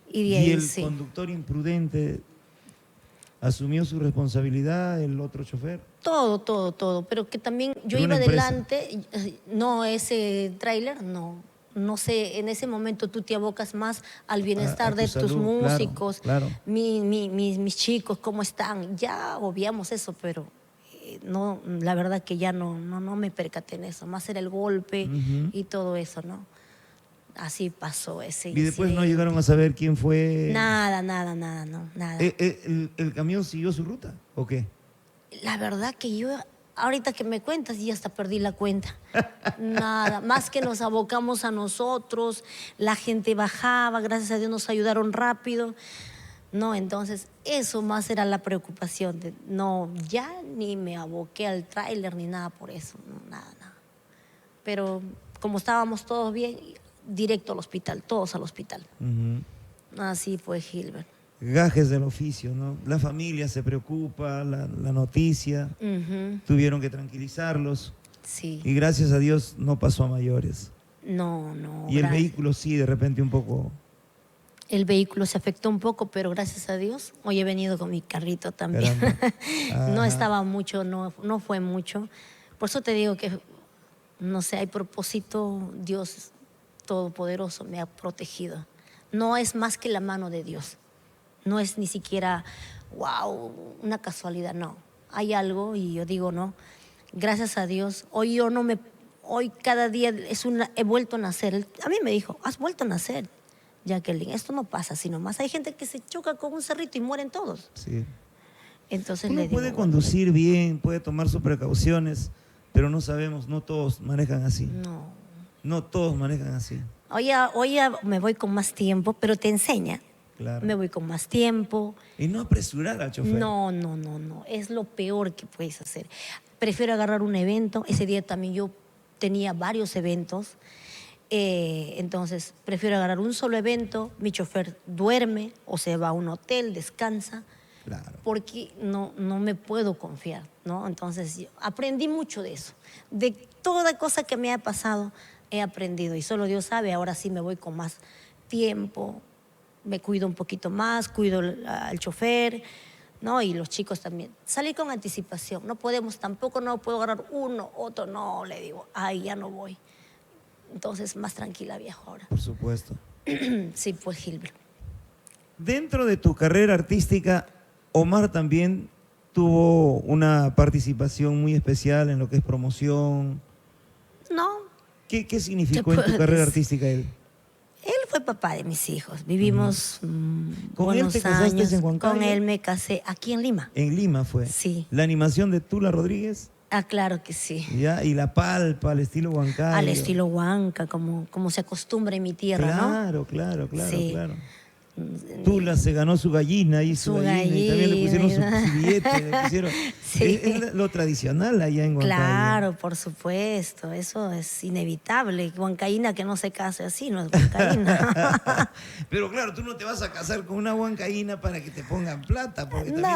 Y de ahí el sí. conductor imprudente asumió su responsabilidad, el otro chofer. Todo. Pero que también yo Era iba una empresa. adelante, no ese tráiler, no. No sé, en ese momento tú te abocas más al bienestar A de tu tus salud, claro, músicos, claro. mis chicos, cómo están. Ya obviamos eso, pero no, la verdad que ya no me percaté en eso. Más era el golpe y todo eso, ¿no? Así pasó ese Y después no incidente. llegaron a saber quién fue. Nada, nada. ¿El camión siguió su ruta o qué? La verdad que yo, ahorita que me cuentas, ya hasta perdí la cuenta. Nada, más que nos abocamos a nosotros, la gente bajaba, gracias a Dios nos ayudaron rápido. No, entonces eso más era la preocupación. No, ya ni me aboqué al tráiler ni nada por eso, no, nada. Pero como estábamos todos bien, directo al hospital, todos al hospital. Así fue, Gilbert. Gajes del oficio, ¿no? La familia se preocupa, la noticia, tuvieron que tranquilizarlos Sí. y gracias a Dios no pasó a mayores. No. Y el gracias. vehículo sí, de repente un poco... El vehículo se afectó un poco, pero gracias a Dios, hoy he venido con mi carrito también. No Ajá. estaba mucho, no fue mucho. Por eso te digo que, no sé, hay propósito, Dios Todopoderoso me ha protegido. No es más que la mano de Dios. No es ni siquiera, wow, una casualidad, no. Hay algo, y yo digo, no, Gracias a Dios. Hoy yo no me... Hoy cada día he vuelto a nacer. A mí me dijo, has vuelto a nacer, Jacqueline. Esto no pasa así nomás. Hay gente que se choca con un cerrito y mueren todos. Sí. Entonces Uno le digo, puede bueno, conducir bien, puede tomar sus precauciones, pero no sabemos, no todos manejan así. no. No todos manejan así. Hoy ya me voy con más tiempo, pero te enseña. Claro. Me voy con más tiempo. Y no apresurar al chofer. No. Es lo peor que puedes hacer. Prefiero agarrar un evento. Ese día también yo tenía varios eventos. Entonces, prefiero agarrar un solo evento. Mi chofer duerme o se va a un hotel, descansa. Claro. Porque no me puedo confiar, ¿no? Entonces, yo aprendí mucho de eso. De toda cosa que me ha pasado, he aprendido. Y solo Dios sabe, ahora sí me voy con más tiempo, me cuido un poquito más, cuido al chofer, ¿no? Y los chicos también. Salí con anticipación. No podemos, tampoco no puedo agarrar uno, otro, no, le digo, ay, ya no voy. Entonces, más tranquila viajo ahora. Por supuesto. Sí, pues, Gilbert. Dentro de tu carrera artística, Omar también tuvo una participación muy especial en lo que es promoción. No, ¿Qué significó Te en tu puedo carrera decir. artística él? él fue papá de mis hijos. Vivimos ¿Con él buenos te casaste años. en Huancayo? Con él me casé aquí en Lima. En Lima fue. Sí. La animación de Tula Rodríguez, Ah, claro que sí. ¿ya? Y la palpa al estilo Huancayo. Al estilo huanca, como se acostumbra en mi tierra, ¿no? Claro. Sí. Claro. Tula se ganó su gallina y su gallina, y también le pusieron su billete, le pusieron. Sí. Es lo tradicional allá en Huancayo. Claro, por supuesto, eso es inevitable. Huancaína que no se case así, no es huancaína. Pero claro, tú no te vas a casar con una huancaína para que te pongan plata, porque también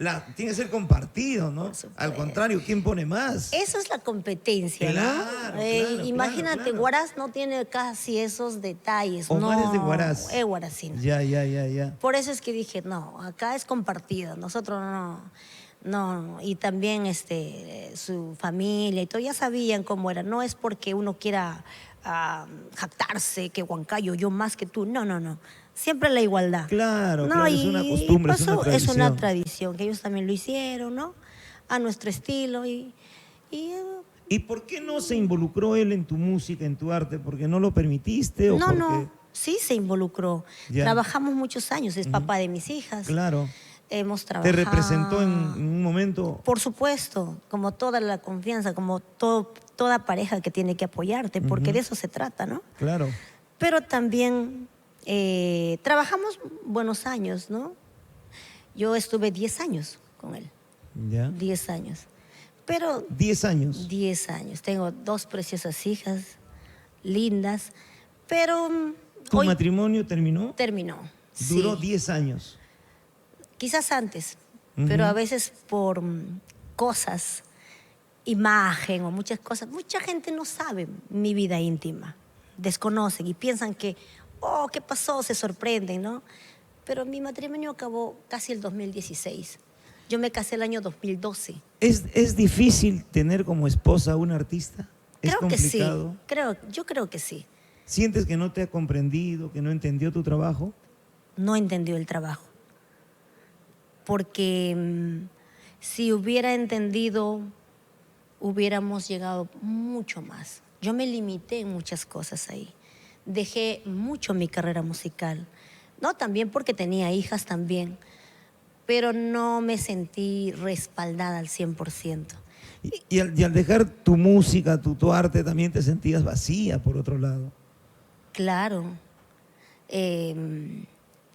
No, tú tiene que ser compartido, ¿no? Por supuesto. Al contrario, ¿quién pone más? Eso es la competencia, Claro, ¿no? claro, Imagínate, claro. Huaraz no tiene casi esos detalles. Omar no, es de Huaraz. Es huaracino. Ya. Por eso es que dije, no, acá es compartido, nosotros no. Y también su familia y todo, ya sabían cómo era. No es porque uno quiera jactarse que Huancayo, yo más que tú. No. Siempre la igualdad. Claro, No, claro, es una costumbre, es una pasó, tradición. es una tradición, que ellos también lo hicieron, ¿no? A nuestro estilo ¿Y por qué no se involucró él en tu música, en tu arte? ¿Porque no lo permitiste o porque...? No, sí se involucró. Ya. Trabajamos muchos años, es papá de mis hijas. Claro. Hemos ¿Te trabajado. representó en un momento? Por supuesto, como toda la confianza, como toda pareja que tiene que apoyarte, porque de eso se trata, ¿no? Claro. Pero también trabajamos buenos años, ¿no? Yo estuve 10 años con él, ¿Ya? 10 años. Pero 10 años. 10 años. Tengo 2 preciosas hijas, lindas, pero ¿Tu hoy matrimonio terminó? terminó. Duró Sí. 10 años. Quizás antes, Ujú. pero a veces por cosas, imagen o muchas cosas, mucha gente no sabe mi vida íntima, desconocen y piensan que, oh, ¿qué pasó? Se sorprenden, ¿no? Pero mi matrimonio acabó casi el 2016. Yo me casé el año 2012. ¿Es difícil tener como esposa a un artista? ¿Es Creo que sí, complicado? yo creo que sí. ¿Sientes que no te ha comprendido, que no entendió tu trabajo? No entendió el trabajo. Porque si hubiera entendido, hubiéramos llegado mucho más. Yo me limité en muchas cosas ahí. Dejé mucho mi carrera musical. No, también porque tenía hijas también, pero no me sentí respaldada al 100%. Y al dejar tu música, tu arte, también te sentías vacía, por otro lado. Claro,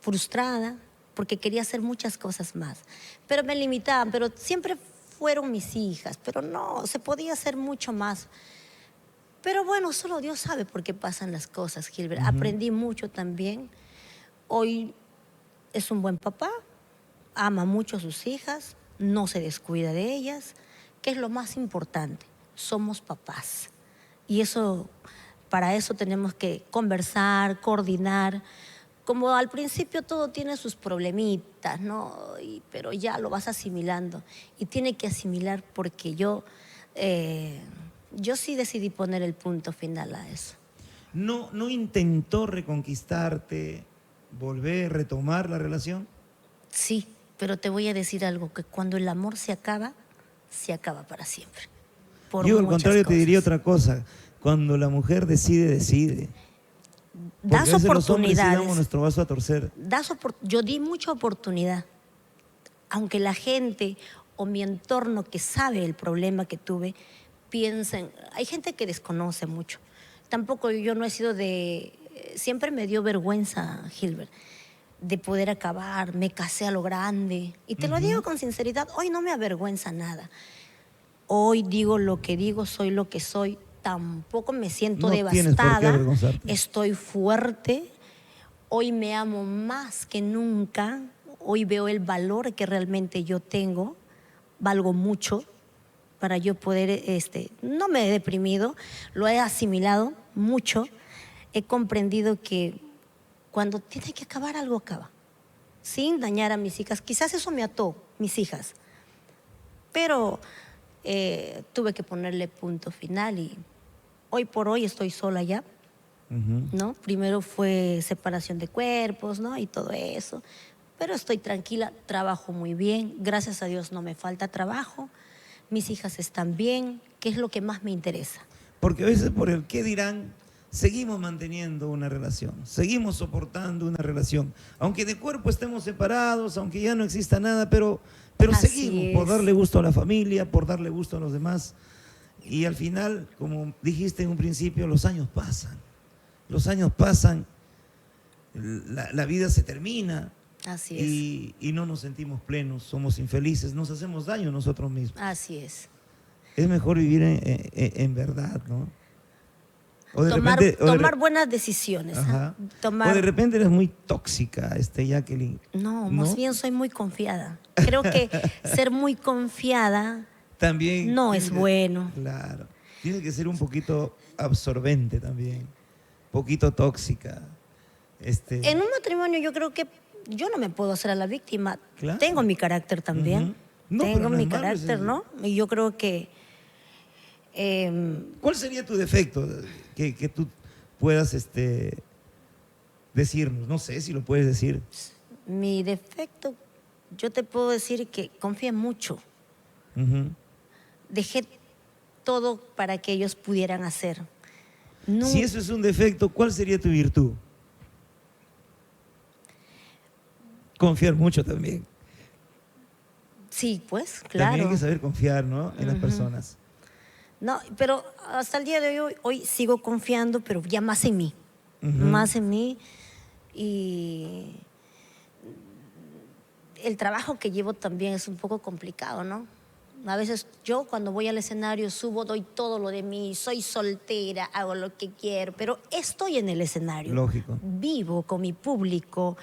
frustrada, porque quería hacer muchas cosas más, pero me limitaban, pero siempre fueron mis hijas, pero no, se podía hacer mucho más. Pero bueno, solo Dios sabe por qué pasan las cosas, Gilbert. Aprendí mucho también. Hoy es un buen papá, ama mucho a sus hijas, no se descuida de ellas, que es lo más importante. Somos papás. Y eso, para eso tenemos que conversar, coordinar. Como al principio todo tiene sus problemitas, ¿no? Pero ya lo vas asimilando. Y tiene que asimilar porque yo sí decidí poner el punto final a eso. ¿No intentó reconquistarte, volver, retomar la relación? Sí, pero te voy a decir algo, que cuando el amor se acaba, se acaba para siempre. Por Yo al muchas contrario te diría cosas. otra cosa. Cuando la mujer decide, decide. Porque Das a veces los hombres sí damos oportunidades. nuestro vaso a torcer. Yo di mucha oportunidad. Aunque la gente o mi entorno que sabe el problema que tuve, piensen, hay gente que desconoce mucho. Tampoco yo no he sido siempre me dio vergüenza, Gilbert, de poder acabar, me casé a lo grande. Y te lo digo con sinceridad, hoy no me avergüenza nada. Hoy digo lo que digo, soy lo que soy, tampoco me siento No tienes por qué devastada, avergonzarte. estoy fuerte, hoy me amo más que nunca, hoy veo el valor que realmente yo tengo, valgo mucho para yo poder, no me he deprimido, lo he asimilado mucho, he comprendido que cuando tiene que acabar algo acaba, sin dañar a mis hijas. Quizás eso me ató, mis hijas, pero tuve que ponerle punto final y hoy por hoy estoy sola ya, ¿no? Primero fue separación de cuerpos, ¿no? Y todo eso, pero estoy tranquila, trabajo muy bien, gracias a Dios no me falta trabajo, mis hijas están bien, que es lo que más me interesa. Porque a veces por el qué dirán, seguimos manteniendo una relación, seguimos soportando una relación. Aunque de cuerpo estemos separados, aunque ya no exista nada, pero Así seguimos por es. darle gusto a la familia, por darle gusto a los demás. Y al final, como dijiste en un principio, los años pasan. Los años pasan, la vida se termina. Así es. Y no nos sentimos plenos, somos infelices, nos hacemos daño nosotros mismos. Así es. Es mejor vivir en verdad, ¿no? O de Tomar, repente- o de re- tomar buenas decisiones. Ajá. Tomar... O de repente eres muy tóxica, Jacqueline. No, ¿No? más bien soy muy confiada. Creo que ser muy confiada También. no tiene es que- bueno. Claro. Tiene que ser un poquito absorbente también. Poquito tóxica. En un matrimonio yo creo que yo no me puedo hacer a la víctima. Claro. Tengo mi carácter también. Ujú. No, pero Tengo no mi es malo, carácter, es- ¿no? Y yo creo que ¿Cuál sería tu defecto que tú puedas decirnos? No sé si lo puedes decir. mi defecto, yo te puedo decir que confié mucho. Ujú. Dejé todo para que ellos pudieran hacer. No, Si eso es un defecto, ¿cuál sería tu virtud? Confiar mucho también. sí, pues, También hay claro. que saber confiar, ¿no? En las personas. No, pero hasta el día de hoy sigo confiando, pero ya más en mí. Ujú. Más en mí. Y el trabajo que llevo también es un poco complicado, ¿no? A veces yo cuando voy al escenario subo, doy todo lo de mí, soy soltera, hago lo que quiero, pero estoy en el escenario. Lógico. Vivo con mi público.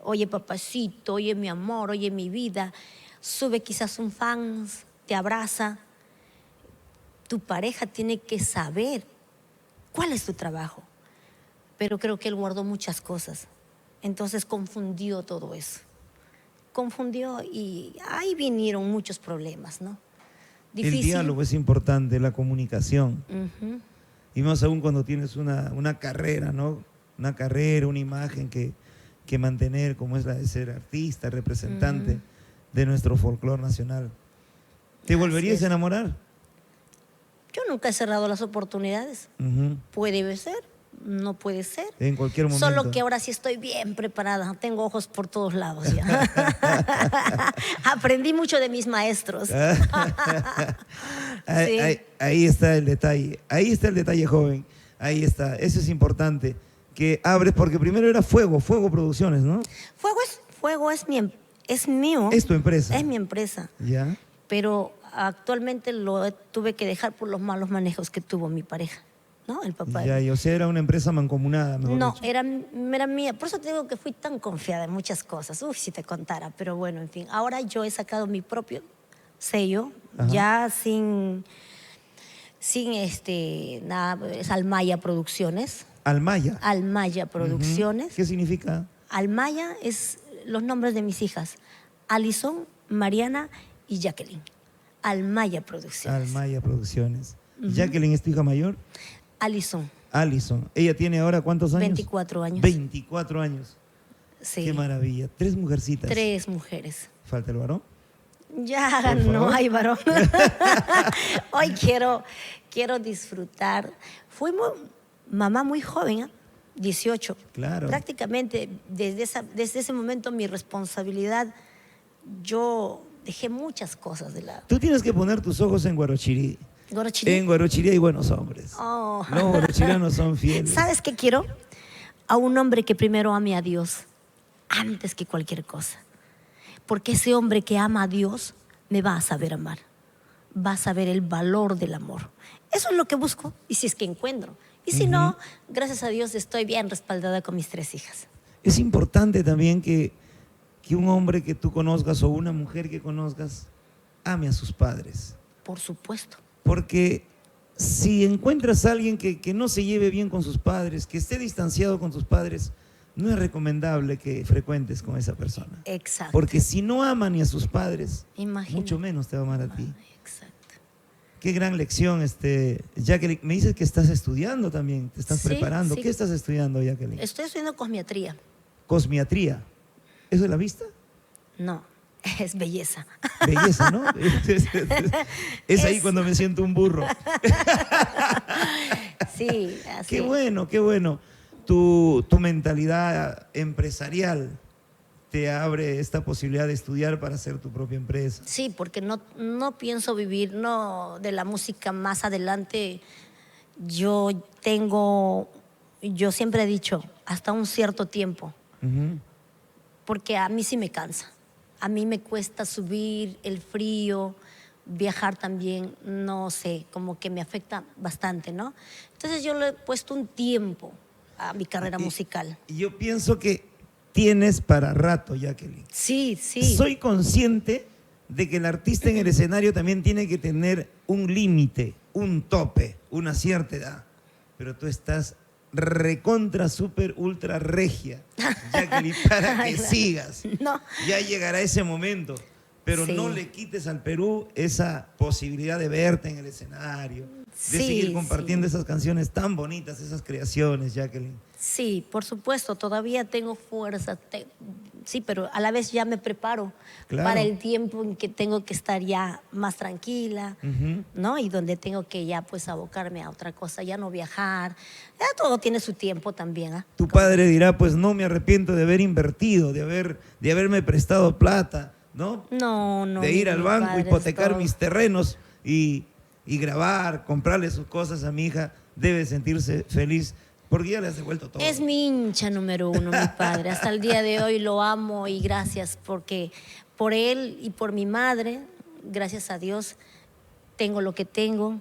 Oye, papacito, oye, mi amor, oye, mi vida. Sube quizás un fan, te abraza. Tu pareja tiene que saber cuál es tu trabajo. Pero creo que él guardó muchas cosas. Entonces confundió todo eso. Confundió y ahí vinieron muchos problemas, ¿no? El diálogo es importante, la comunicación. Ujú. Y más aún cuando tienes una carrera, ¿no? Una carrera, una imagen que mantener, como es la de ser artista, representante de nuestro folclore nacional. ¿Te Así volverías es. a enamorar? Yo nunca he cerrado las oportunidades. Ujú. Puede ser, no puede ser. En cualquier momento. Solo que ahora sí estoy bien preparada. Tengo ojos por todos lados ya. Aprendí mucho de mis maestros. Ahí, Sí. ahí está el detalle. Ahí está el detalle, joven. Ahí está. Eso es importante. Que abres, porque primero era Fuego Producciones, ¿no? Fuego es mío. Es tu empresa. Es mi empresa. ¿Ya? Pero actualmente lo tuve que dejar por los malos manejos que tuvo mi pareja, ¿no? El papá. Ya, y o sea, era una empresa mancomunada, mejor No, dicho. era mía. Por eso te digo que fui tan confiada en muchas cosas. Uf, si te contara. Pero bueno, en fin. Ahora yo he sacado mi propio sello, Ajá. ya sin nada, es Almaya Producciones. Almaya. Almaya Producciones. ¿Qué significa? Almaya es los nombres de mis hijas. Alison, Mariana y Jacqueline. Almaya Producciones. Almaya Producciones. Jacqueline es tu hija mayor. Alison, Alison. ¿Ella tiene ahora cuántos años? 24 años. 24 años. Sí. Qué maravilla. 3 mujercitas. 3 mujeres. ¿Falta el varón? Ya Por no favor. hay varón. Hoy quiero disfrutar. Mamá muy joven, ¿eh? 18. Claro. Prácticamente desde ese momento mi responsabilidad, yo dejé muchas cosas de lado. Tú tienes que poner tus ojos en Guarochirí. Guarochirí. En Guarochirí hay buenos hombres. Oh. Los guarochirianos son fieles. ¿Sabes qué quiero? A un hombre que primero ame a Dios antes que cualquier cosa. Porque ese hombre que ama a Dios me va a saber amar. Va a saber el valor del amor. Eso es lo que busco, y si es que encuentro. Y si no, gracias a Dios estoy bien respaldada con mis 3 hijas. Es importante también que un hombre que tú conozcas o una mujer que conozcas ame a sus padres. Por supuesto. Porque si encuentras a alguien que no se lleve bien con sus padres, que esté distanciado con sus padres, no es recomendable que frecuentes con esa persona. Exacto. Porque si no ama ni a sus padres, Imagina. mucho menos te va a amar a ti. Exacto. Qué gran lección, Jacqueline. Me dices que estás estudiando también, te estás Sí, preparando. sí. ¿Qué estás estudiando, Jacqueline? Estoy estudiando cosmiatría. Cosmiatría. ¿Eso es la vista? No, es belleza. Belleza, ¿no? Es ahí Es- cuando me siento un burro. Sí, así. Qué bueno, qué bueno. Tu mentalidad empresarial te abre esta posibilidad de estudiar para hacer tu propia empresa. Sí, porque no pienso vivir de la música más adelante. Yo siempre he dicho, hasta un cierto tiempo, Ujú. porque a mí sí me cansa. A mí me cuesta subir, el frío, viajar también, no sé, como que me afecta bastante, ¿no? Entonces yo le he puesto un tiempo a mi carrera musical. Y yo pienso que tienes para rato, Jacqueline. Sí, sí. Soy consciente de que el artista en el escenario también tiene que tener un límite, un tope, una cierta edad. Pero tú estás recontra, super, ultra regia, Jacqueline, para que sigas. No. Ya llegará ese momento. Pero Sí. no le quites al Perú esa posibilidad de verte en el escenario, de Sí, seguir compartiendo sí. esas canciones tan bonitas, esas creaciones, Jacqueline. Sí, por supuesto, todavía tengo fuerza, sí, pero a la vez ya me preparo Claro. para el tiempo en que tengo que estar ya más tranquila, Ujú. ¿no? Y donde tengo que ya pues abocarme a otra cosa, ya no viajar. Ya todo tiene su tiempo también, ¿ah? Tu padre dirá, pues no me arrepiento de haber invertido, de haberme prestado plata, ¿no? No, no. De ir al mi banco, padre es hipotecar todo. mis terrenos y grabar, comprarle sus cosas a mi hija. Debe sentirse feliz porque ya le has devuelto todo. Es mi hincha número 1, mi padre. Hasta el día de hoy lo amo y gracias porque por él y por mi madre, gracias a Dios, tengo lo que tengo.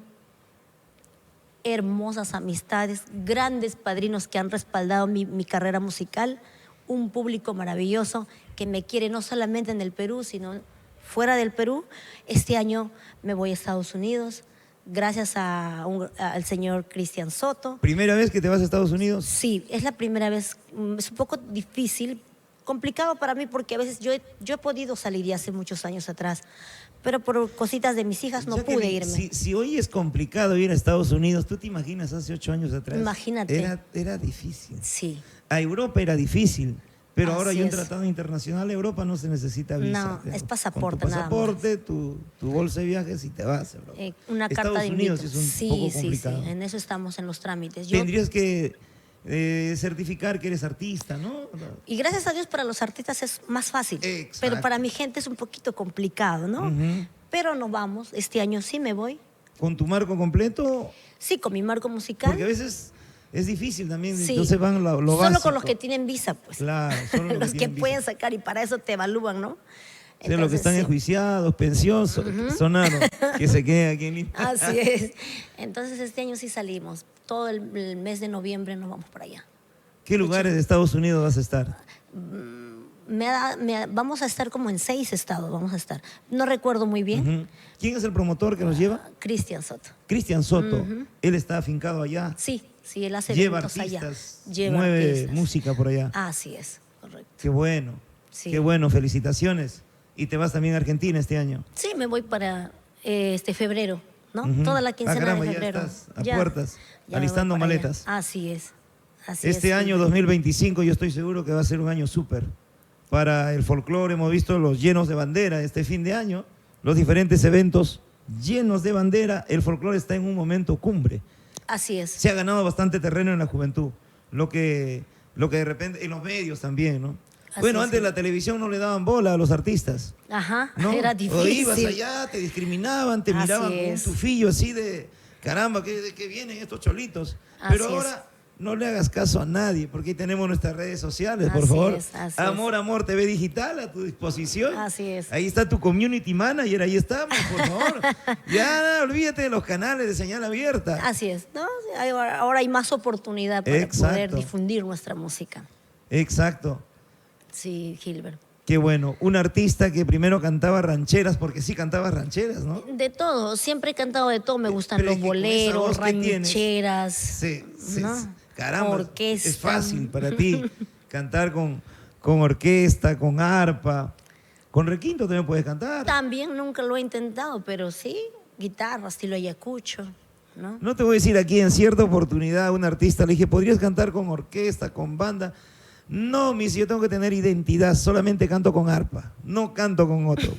Hermosas amistades, grandes padrinos que han respaldado mi carrera musical, un público maravilloso que me quiere no solamente en el Perú, sino fuera del Perú. Este año me voy a Estados Unidos, gracias al señor Cristian Soto. ¿Primera vez que te vas a Estados Unidos? Sí, es la primera vez. Es un poco difícil, complicado para mí porque a veces yo he podido salir ya hace muchos años atrás, pero por cositas de mis hijas no Jacqueline, pude irme. Si hoy es complicado ir a Estados Unidos, ¿tú te imaginas hace 8 años atrás? Imagínate. Era difícil. Sí. A Europa era difícil, pero ahora Así hay un es. tratado internacional. A Europa no se necesita visa. No, Digamos. es pasaporte Con tu nada más. pasaporte, tu bolsa de viajes y te vas a Europa. Una carta Estados de Unidos invitación. es un poco Sí, complicado. sí, en eso estamos en los trámites. Tendrías que certificar que eres artista, ¿no? Y gracias a Dios para los artistas es más fácil, Exacto. pero para mi gente es un poquito complicado, ¿no? Ujú. Pero nos vamos, este año sí me voy, ¿Con tu marco completo? sí, con mi marco musical. Porque a veces es difícil también, Sí. entonces van lo Solo básico. con los que tienen visa, pues. Claro, solo los los que tienen pueden visa. sacar y para eso te evalúan, ¿no? O sea, los que Entonces, están sí. enjuiciados, pensión, sonaron, que se queden aquí en Lima. Así es. Entonces este año sí salimos. Todo el mes de noviembre nos vamos para allá. ¿Qué lugares de Estados Unidos vas a estar? Vamos a estar como en 6 estados, vamos a estar. No recuerdo muy bien. Ujú. ¿Quién es el promotor que nos lleva? Cristian Soto. Cristian Soto. Él está afincado allá. Sí, sí, él hace Lleva eventos allá. artistas, Lleva mueve artistas. música por allá. Así es, correcto. Qué bueno. Sí. Qué bueno, felicitaciones. Y te vas también a Argentina este año. Sí, me voy para febrero, ¿no? Ujú. Toda la quincena caramba, de febrero. Ya estás a puertas, ya me voy alistando para allá. maletas. Así es. Así Este es. año 2025 yo estoy seguro que va a ser un año súper para el folclore. Hemos visto los llenos de bandera este fin de año. los diferentes eventos llenos de bandera, el folclore está en un momento cumbre. Así es. Se ha ganado bastante terreno en la juventud, lo que de repente, en los medios también, ¿no? Así Bueno, es, antes sí. la televisión no le daban bola a los artistas, Ajá, ¿no? era O difícil. ibas allá, te discriminaban, te Así miraban con un es. tufillo así de, caramba, ¿de qué vienen estos cholitos? Así Pero ahora no le hagas caso a nadie, porque ahí tenemos nuestras redes sociales, por Así favor. es, así Amor, Amor TV Digital a tu disposición. Así es. Ahí está tu community manager, ahí estamos, por favor. Ya, olvídate de los canales de señal abierta. Así es, ¿no? Ahora hay más oportunidad para Exacto. poder difundir nuestra música. Exacto. Sí, Gilbert. Qué bueno. Un artista que primero cantaba rancheras, porque sí cantaba rancheras, ¿no? De todo, siempre he cantado de todo. Me gustan Pero los es que con esa boleros, voz que tienes, rancheras. Sí, ¿no? Caramba, Orquesta. es fácil para ti cantar con orquesta, con arpa. Con requinto también puedes cantar. También nunca lo he intentado, pero sí, guitarra, estilo ayacucho, ¿no? No te voy a decir aquí, en cierta oportunidad a un artista le dije, ¿podrías cantar con orquesta, con banda? No, mis, yo tengo que tener identidad, solamente canto con arpa, no canto con otro.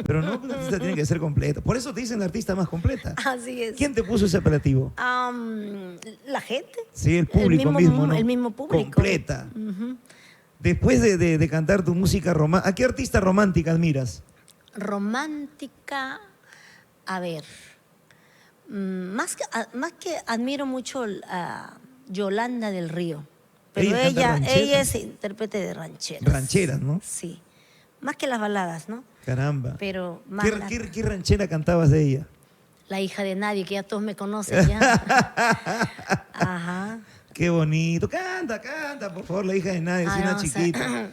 Pero no, el artista tiene que ser completo. Por eso te dicen la artista más completa. Así es. ¿Quién te puso ese apelativo? La gente. Sí, el público mismo, ¿no? El mismo público. Completa. Ujú. Después de cantar tu música romántica, ¿a qué artista romántica admiras? Romántica, a ver, más que admiro mucho a Yolanda del Río, pero Ella canta rancheras. ella es intérprete de rancheras. Rancheras, ¿no? Sí, más que las baladas, ¿no? Caramba. Pero más ¿Qué ranchera cantabas de ella? la hija de nadie, que ya todos me conocen ya. Ajá. Qué bonito. Canta, por favor, la hija de nadie, es Ah, una no, o sea, chiquita.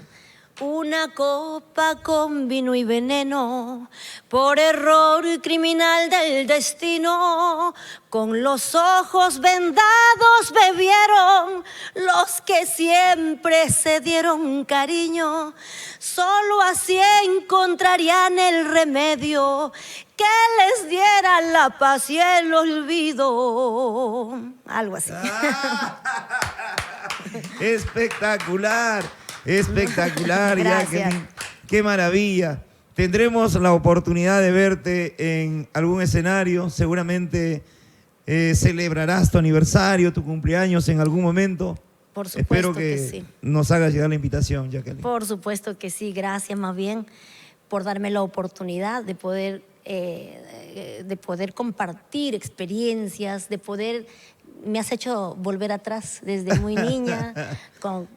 una copa con vino y veneno, por error criminal del destino, con los ojos vendados bebieron los que siempre se dieron cariño. Solo así encontrarían el remedio que les diera la paz y el olvido. Algo así. Espectacular, espectacular, Gracias. Jacqueline. Qué maravilla. Tendremos la oportunidad de verte en algún escenario. Seguramente celebrarás tu aniversario, tu cumpleaños en algún momento. Por supuesto Espero que sí. nos hagas llegar la invitación, Jacqueline. Por supuesto que sí, gracias más bien por darme la oportunidad de poder compartir experiencias, me has hecho volver atrás desde muy niña,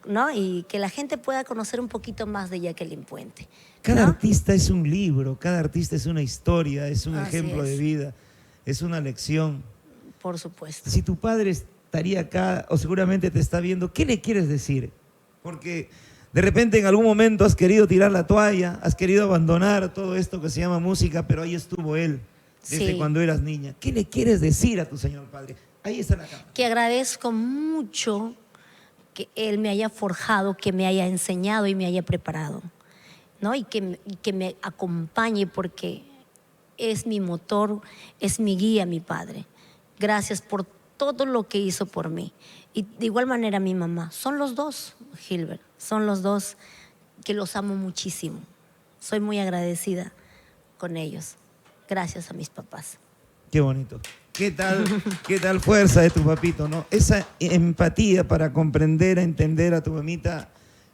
¿no? Y que la gente pueda conocer un poquito más de Jacqueline Puente. Cada ¿no? artista es un libro, cada artista es una historia, es un Así ejemplo de es. vida, es una lección. Por supuesto. Si tu padre estaría acá o seguramente te está viendo, ¿qué le quieres decir? Porque de repente en algún momento has querido tirar la toalla, has querido abandonar todo esto que se llama música, pero ahí estuvo él desde Sí. cuando eras niña. ¿Qué le quieres decir a tu señor padre? Ahí está la cámara. Que agradezco mucho que él me haya forjado, que me haya enseñado y me haya preparado, ¿no? Y que me acompañe porque es mi motor, es mi guía, mi padre. Gracias por todo lo que hizo por mí. Y de igual manera mi mamá. Son los dos, Gilbert, son los dos que los amo muchísimo. Soy muy agradecida con ellos. Gracias a mis papás. Qué bonito. ¿Qué tal fuerza de tu papito, no? Esa empatía para comprender, entender a tu mamita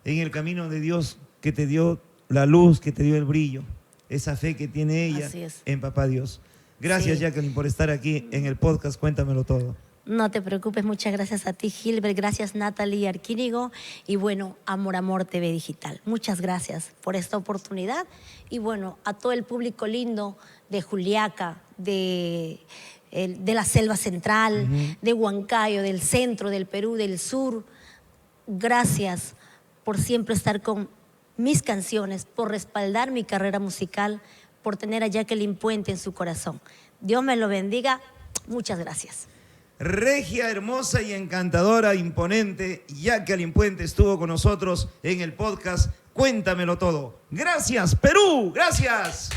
en el camino de Dios que te dio la luz, que te dio el brillo. Esa fe que tiene ella Así es. en Papá Dios. Gracias, Sí. Jacqueline, por estar aquí en el podcast Cuéntamelo Todo. No te preocupes, muchas gracias a ti, Gilbert, gracias Natalie Arquínigo y bueno, Amor TV Digital. Muchas gracias por esta oportunidad y bueno, a todo el público lindo de Juliaca, de la Selva Central, de Huancayo, del centro, del Perú, del sur. Gracias por siempre estar con mis canciones, por respaldar mi carrera musical, por tener a Jacqueline Puente en su corazón. Dios me lo bendiga. Muchas gracias. Regia, hermosa y encantadora, imponente, Jacqueline Puente estuvo con nosotros en el podcast Cuéntamelo Todo. Gracias, Perú, gracias.